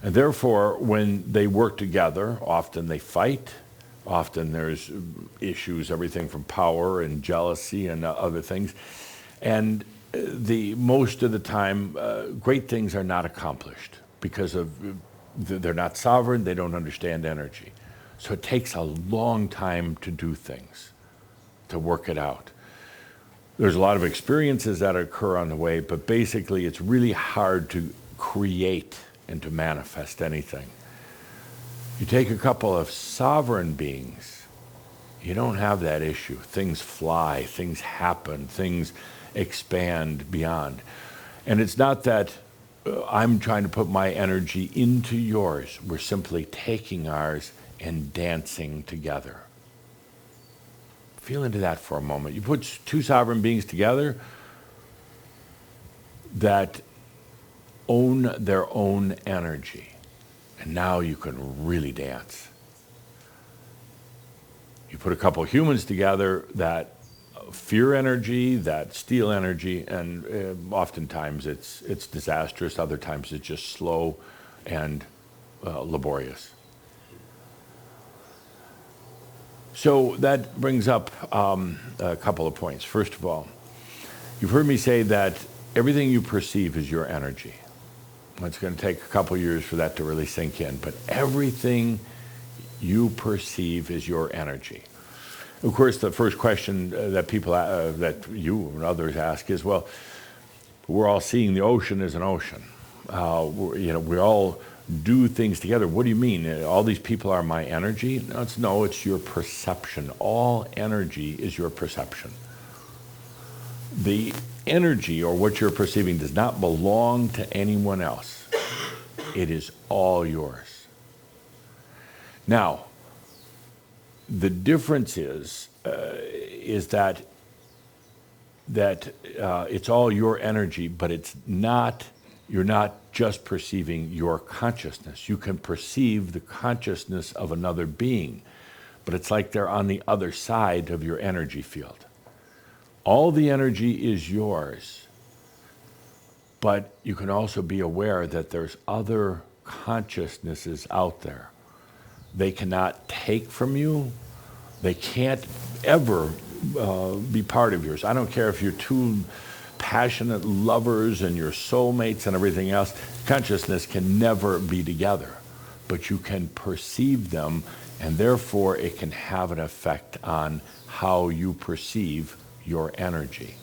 And therefore, when they work together, often they fight. Often there's issues, everything from power and jealousy and other things. And most of the time, great things are not accomplished because they're not sovereign, they don't understand energy. So it takes a long time to do things, to work it out. There's a lot of experiences that occur on the way, but basically it's really hard to create and to manifest anything. You take a couple of sovereign beings, you don't have that issue. Things fly, things happen, things expand beyond. And it's not that I'm trying to put my energy into yours. We're simply taking ours and dancing together. Feel into that for a moment. You put two sovereign beings together that own their own energy. And now you can really dance. You put a couple of humans together that fear energy, that steal energy, and oftentimes it's disastrous. Other times it's just slow and laborious. So that brings up a couple of points. First of all, you've heard me say that everything you perceive is your energy. It's going to take a couple years for that to really sink in, but everything you perceive is your energy. Of course, the first question that people, that you and others ask is, well, we're all seeing the ocean as an ocean. We all do things together. What do you mean? All these people are my energy? No, it's your perception. All energy is your perception. The energy, or what you're perceiving, does not belong to anyone else. It is all yours. Now, the difference is that it's all your energy, but you're not just perceiving your consciousness. You can perceive the consciousness of another being, but it's like they're on the other side of your energy field. All the energy is yours, but you can also be aware that there's other consciousnesses out there. They cannot take from you. They can't ever be part of yours. I don't care if you're two passionate lovers and you're soulmates and everything else. Consciousness can never be together, but you can perceive them, and therefore it can have an effect on how you perceive your energy.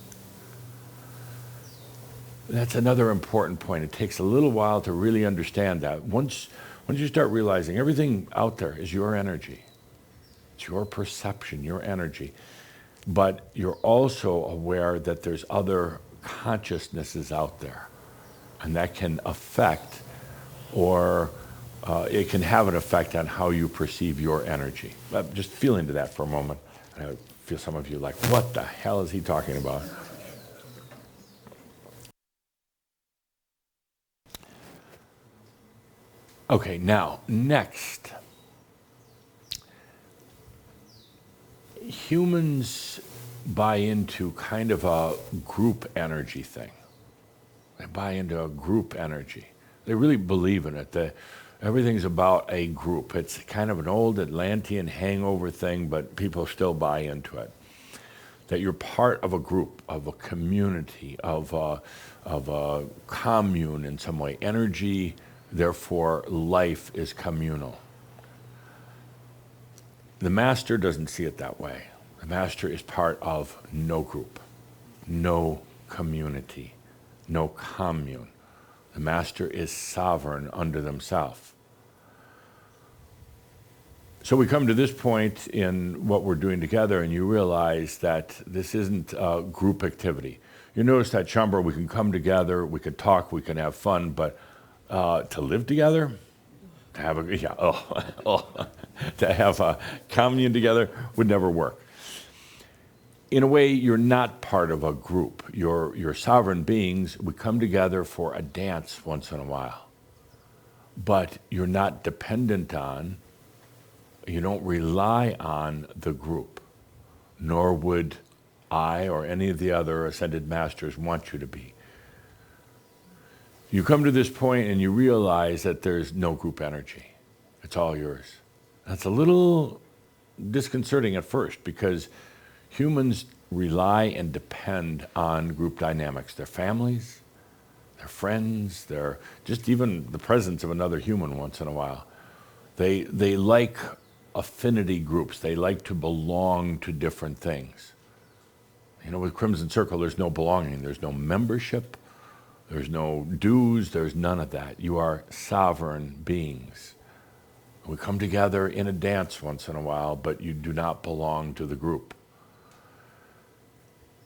That's another important point. It takes a little while to really understand that. Once you start realizing everything out there is your energy, it's your perception, your energy, but you're also aware that there's other consciousnesses out there, and that can affect, or it can have an effect on how you perceive your energy. Just feel into that for a moment. I feel some of you like, what the hell is he talking about? Okay, now, next. Humans buy into kind of a group energy thing. They buy into a group energy. They really believe in it. Everything's about a group. It's kind of an old Atlantean hangover thing, but people still buy into it. that you're part of a group, of a community, of a commune in some way. Energy, therefore, life is communal. The master doesn't see it that way. The master is part of no group, no community, no commune. The master is sovereign unto themselves. So we come to this point in what we're doing together, and you realize that this isn't a group activity. You notice that Shambhala, we can come together, we can talk, we can have fun, but to live together, to have to have a commune together would never work. In a way, you're not part of a group. You're sovereign beings. We come together for a dance once in a while, but you're not dependent on. You don't rely on the group, nor would I or any of the other ascended masters want you to be. You come to this point and you realize that there's no group energy. It's all yours. That's a little disconcerting at first because humans rely and depend on group dynamics. Their families, their friends, their just even the presence of another human once in a while. They like affinity groups. They like to belong to different things. You know, with Crimson Circle, there's no belonging. There's no membership. There's no dues. There's none of that. You are sovereign beings. We come together in a dance once in a while, but you do not belong to the group.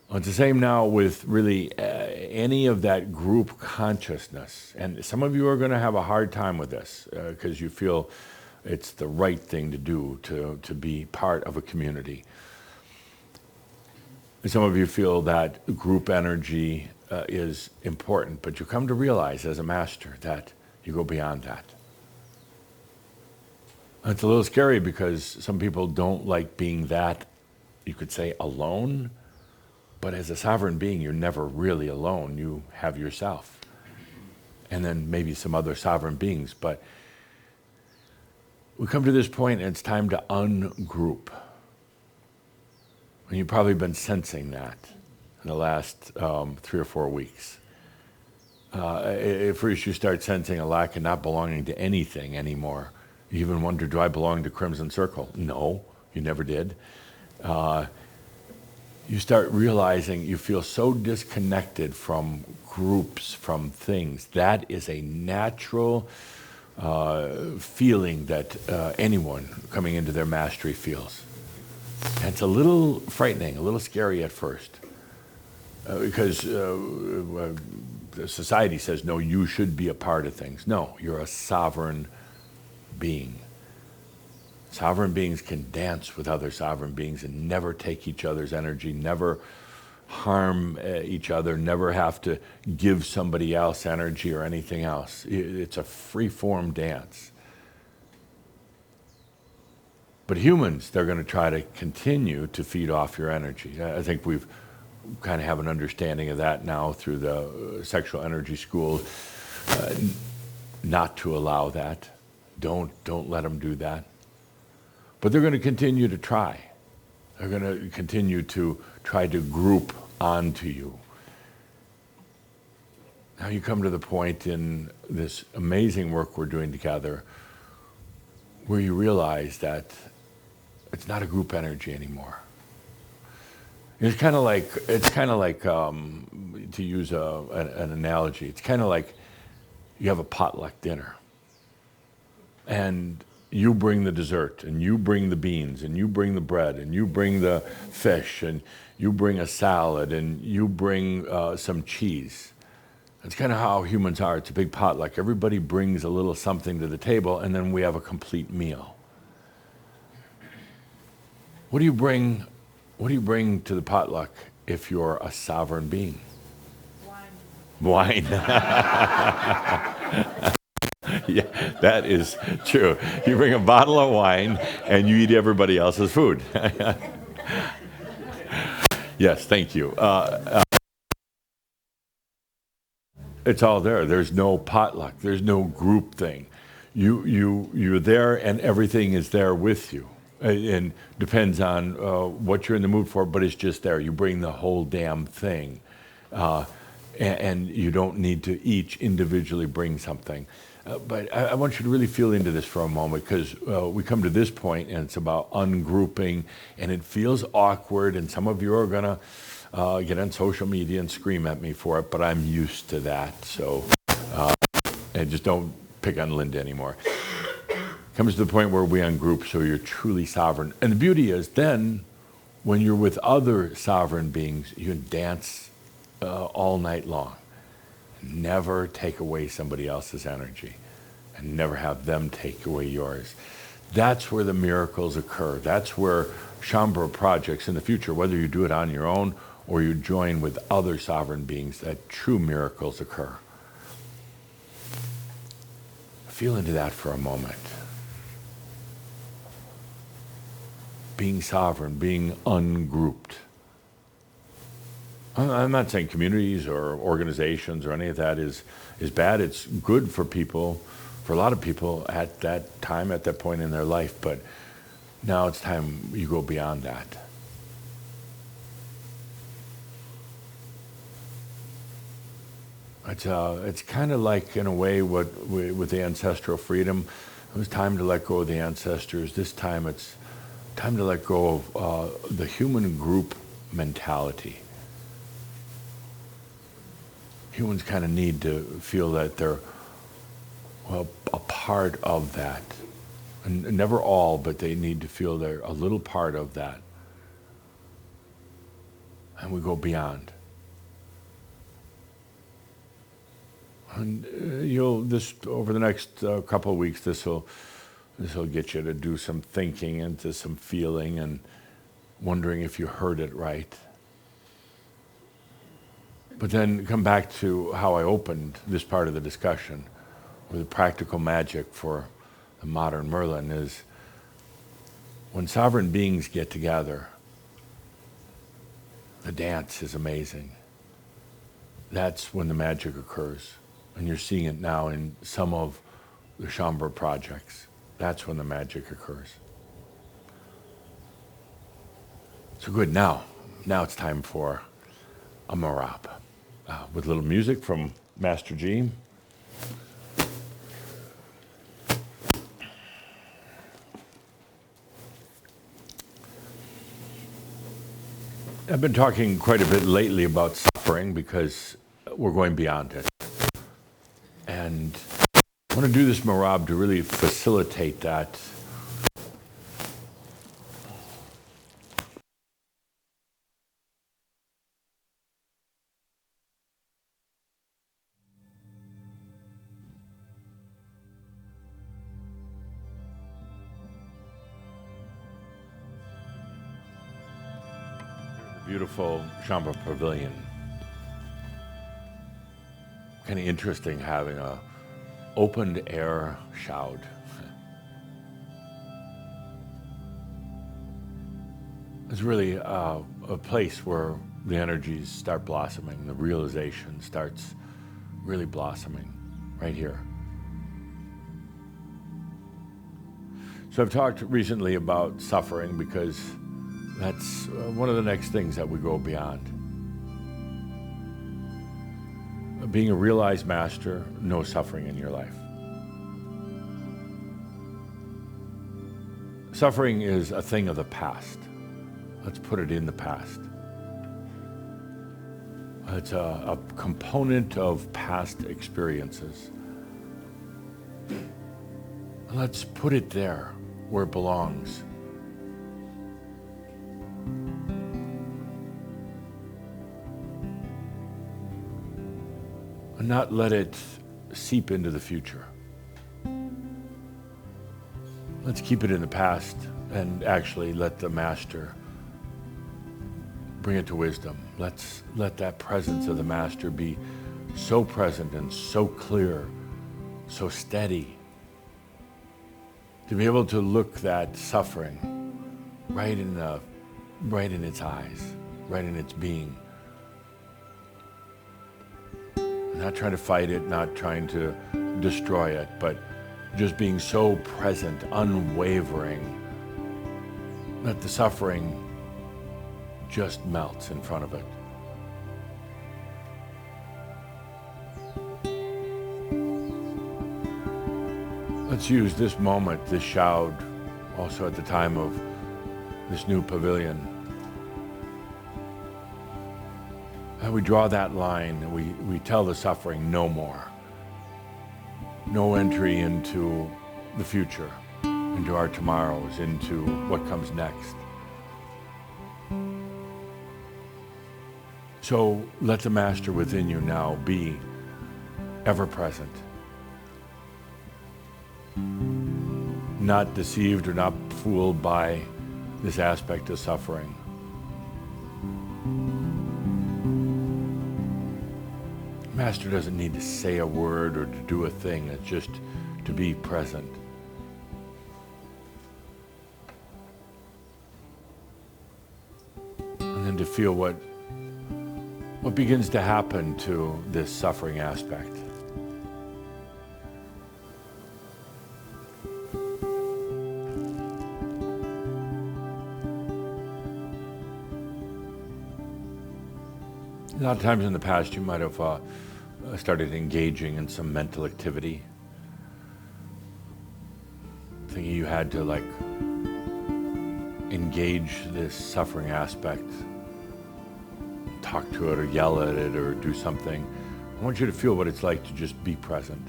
It's the same now with really any of that group consciousness. And some of you are going to have a hard time with this because you feel it's the right thing to do to be part of a community. And some of you feel that group energy is important, but you come to realize as a master that you go beyond that. It's a little scary because some people don't like being that, you could say, alone. But as a sovereign being, you're never really alone. You have yourself. And then maybe some other sovereign beings. But we come to this point and it's time to ungroup. And you've probably been sensing that in the last 3 or 4 weeks. At first you start sensing a lack of not belonging to anything anymore. You even wonder, do I belong to Crimson Circle? No, you never did. You start realizing you feel so disconnected from groups, from things. That is a natural feeling that anyone coming into their mastery feels. And it's a little frightening, a little scary at first. Because society says, no, you should be a part of things. No, you're a sovereign being. Sovereign beings can dance with other sovereign beings and never take each other's energy, never harm each other, never have to give somebody else energy or anything else. It's a free-form dance. But humans, they're going to try to continue to feed off your energy. I think we've kind of have an understanding of that now through the sexual energy school, not to allow that. Don't let them do that. But they're going to continue to try. They're going to continue to try to group onto you. Now you come to the point in this amazing work we're doing together where you realize that it's not a group energy anymore. It's kind of like to use an analogy, it's kind of like you have a potluck dinner. And you bring the dessert, and you bring the beans, and you bring the bread, and you bring the fish, and you bring a salad, and you bring some cheese. That's kind of how humans are. It's a big potluck. Everybody brings a little something to the table, and then we have a complete meal. What do you bring to the potluck if you're a sovereign being? Wine. Yeah, that is true. You bring a bottle of wine and you eat everybody else's food. Yes, thank you. It's all there. There's no potluck. There's no group thing. You're there and everything is there with you. And depends on what you're in the mood for, but it's just there. You bring the whole damn thing. And you don't need to each individually bring something. But I want you to really feel into this for a moment, because we come to this point and it's about ungrouping, and it feels awkward, and some of you are going to get on social media and scream at me for it, but I'm used to that. So, and just don't pick on Linda anymore. Comes to the point where we ungroup, so you're truly sovereign. And the beauty is then, when you're with other sovereign beings, you can dance all night long. Never take away somebody else's energy, and never have them take away yours. That's where the miracles occur. That's where Shambhala projects in the future, whether you do it on your own or you join with other sovereign beings, that true miracles occur. Feel into that for a moment. Being sovereign, being ungrouped. I'm not saying communities or organizations or any of that is bad. It's good for people, for a lot of people at that time, at that point in their life, but now it's time you go beyond that. It's kind of like, in a way, with the ancestral freedom. It was time to let go of the ancestors. This time it's time to let go of the human group mentality. Humans kind of need to feel that they're, well, a part of that. And never all, but they need to feel they're a little part of that. And we go beyond. And over the next couple of weeks, this will get you to do some thinking, into some feeling, and wondering if you heard it right. But then come back to how I opened this part of the discussion, where the practical magic for the modern Merlin is, when sovereign beings get together, the dance is amazing. That's when the magic occurs. And you're seeing it now in some of the Shambhala projects. That's when the magic occurs. So good, now it's time for a marab. With a little music from Master G. I've been talking quite a bit lately about suffering because we're going beyond it. And I want to do this marab to really facilitate that. Beautiful Shambhala Pavilion. Kind of interesting having a opened air shout. It's really a place where the energies start blossoming, the realization starts really blossoming right here. So I've talked recently about suffering because that's one of the next things that we go beyond. Being a realized master, no suffering in your life. Suffering is a thing of the past. Let's put it in the past. It's a component of past experiences. Let's put it there where it belongs. And not let it seep into the future. Let's keep it in the past and actually let the master bring it to wisdom. Let's let that presence of the master be so present and so clear, so steady, to be able to look that suffering right in its eyes, right in its being. Not trying to fight it, not trying to destroy it, but just being so present, unwavering, that the suffering just melts in front of it. Let's use this moment, this shoud, also at the time of this new pavilion. And we draw that line, and we tell the suffering no more. No entry into the future, into our tomorrows, into what comes next. So let the Master within you now be ever present. Not deceived or not fooled by this aspect of suffering. Master doesn't need to say a word or to do a thing. It's just to be present. And then to feel what begins to happen to this suffering aspect. A lot of times in the past you might have started engaging in some mental activity, thinking you had to like engage this suffering aspect, talk to it or yell at it or do something. I want you to feel what it's like to just be present.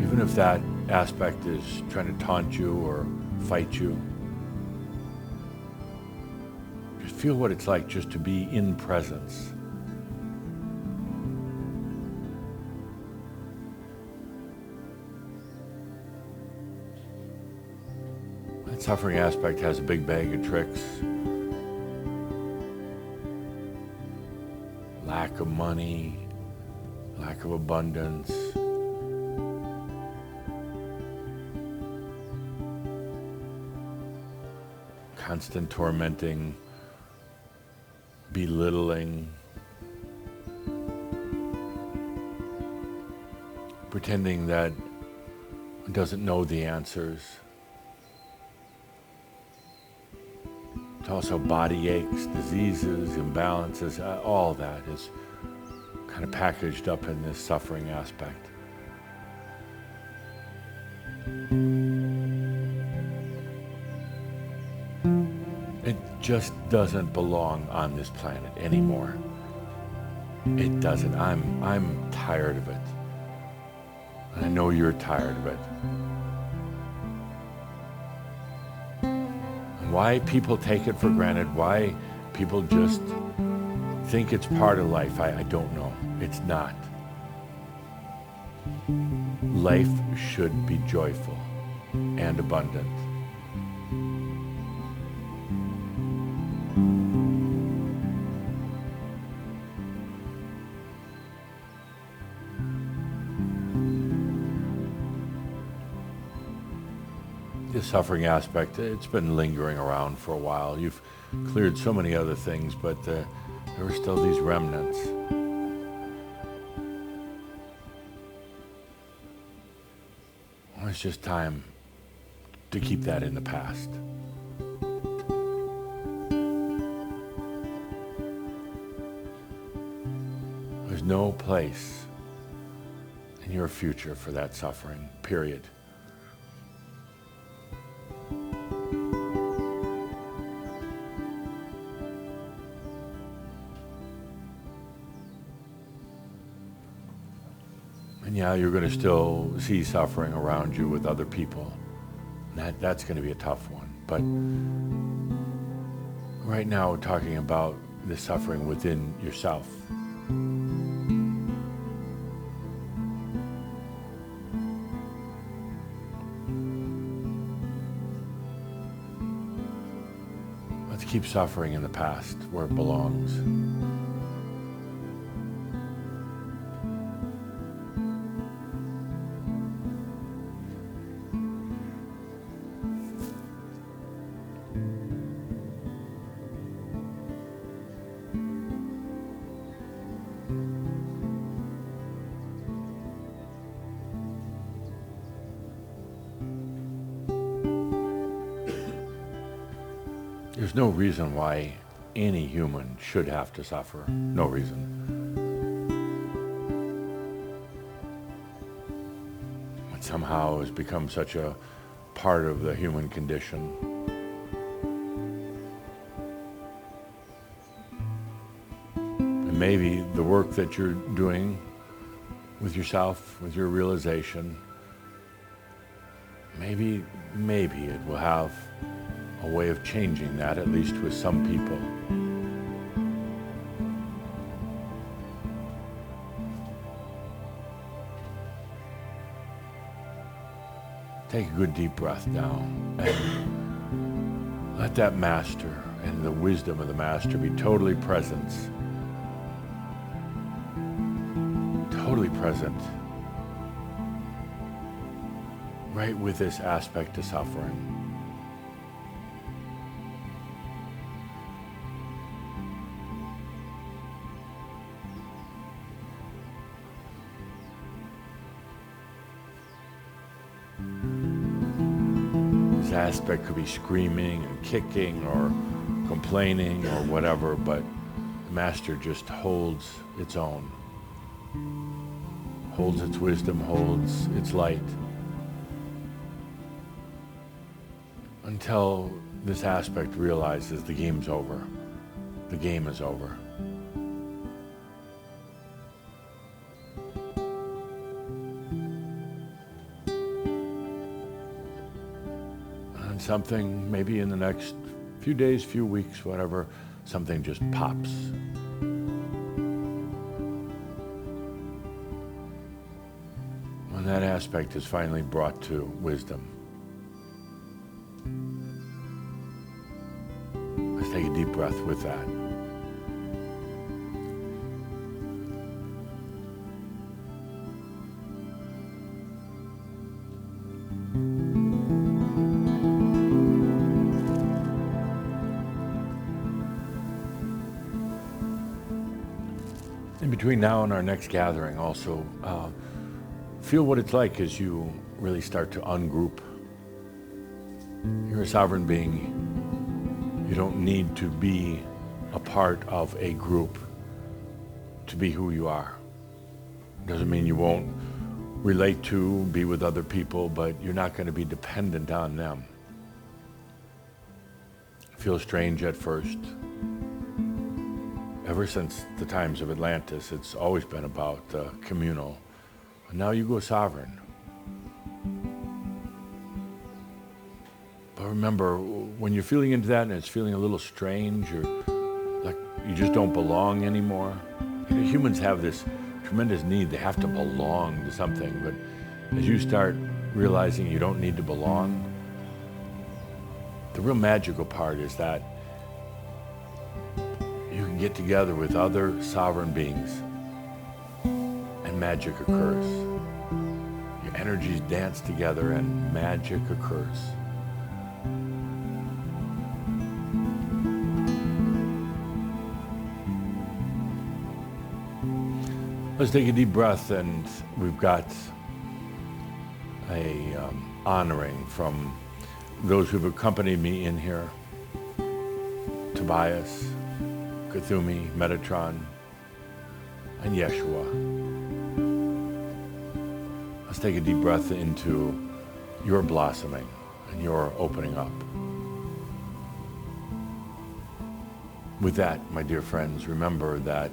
Even if that aspect is trying to taunt you or fight you, just feel what it's like just to be in presence. That suffering aspect has a big bag of tricks. Lack of money, lack of abundance. Constant tormenting, belittling, pretending that it doesn't know the answers. It's also body aches, diseases, imbalances, all that is kind of packaged up in this suffering aspect. It just doesn't belong on this planet anymore. It doesn't. I'm tired of it. And I know you're tired of it. And why people take it for granted, why people just think it's part of life, I don't know. It's not. Life should be joyful and abundant. The suffering aspect, it's been lingering around for a while. You've cleared so many other things, but there are still these remnants. Well, it's just time to keep that in the past. There's no place in your future for that suffering, period. And yeah, you're going to still see suffering around you with other people. That's going to be a tough one. But right now we're talking about the suffering within yourself. Let's keep suffering in the past where it belongs. There's no reason why any human should have to suffer. No reason. But somehow it's become such a part of the human condition. And maybe the work that you're doing with yourself, with your realization, maybe it will have a way of changing that, at least with some people. Take a good deep breath now and let that master and the wisdom of the master be totally present. Totally present. Right with this aspect of suffering. This aspect could be screaming and kicking or complaining or whatever, but the master just holds its own. Holds its wisdom, holds its light. Until this aspect realizes the game's over. The game is over. And something, maybe in the next few days, few weeks, whatever, something just pops. When that aspect is finally brought to wisdom. Let's take a deep breath with that. In between now and our next gathering, also feel what it's like as you really start to ungroup. You're a sovereign being. You don't need to be a part of a group to be who you are. Doesn't mean you won't relate to, be with other people, but you're not going to be dependent on them. Feel strange at first. Ever since the times of Atlantis, it's always been about communal. And now you go sovereign. But remember, when you're feeling into that and it's feeling a little strange, or like you just don't belong anymore. You know, humans have this tremendous need. They have to belong to something. But as you start realizing you don't need to belong, the real magical part is that you can get together with other sovereign beings and magic occurs. Your energies dance together and magic occurs. Let's take a deep breath, and we've got a honoring from those who've accompanied me in here. Tobias, Kathumi, Metatron, and Yeshua. Let's take a deep breath into your blossoming and your opening up. With that, my dear friends, remember that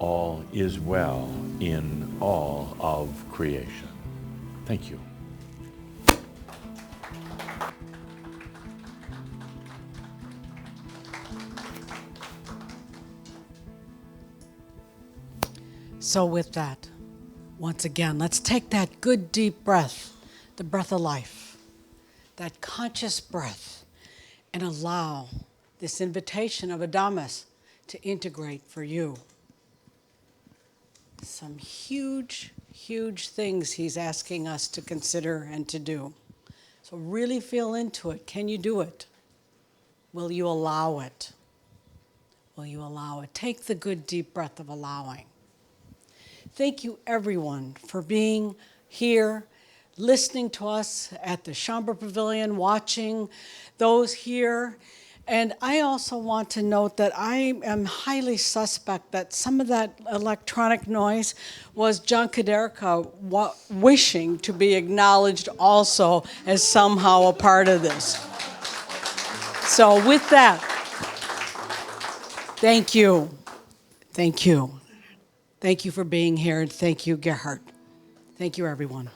all is well in all of creation. Thank you. So with that, once again, let's take that good deep breath, the breath of life, that conscious breath, and allow this invitation of Adamus to integrate for you. Some huge, huge things he's asking us to consider and to do. So really feel into it. Can you do it? Will you allow it? Will you allow it? Take the good deep breath of allowing. Thank you, everyone, for being here, listening to us at the Chambre Pavilion, watching those here And I also want to note that I am highly suspect that some of that electronic noise was John Kaderka wishing to be acknowledged also as somehow a part of this. So with that, thank you. Thank you. Thank you for being here, and thank you, Gerhard. Thank you, everyone.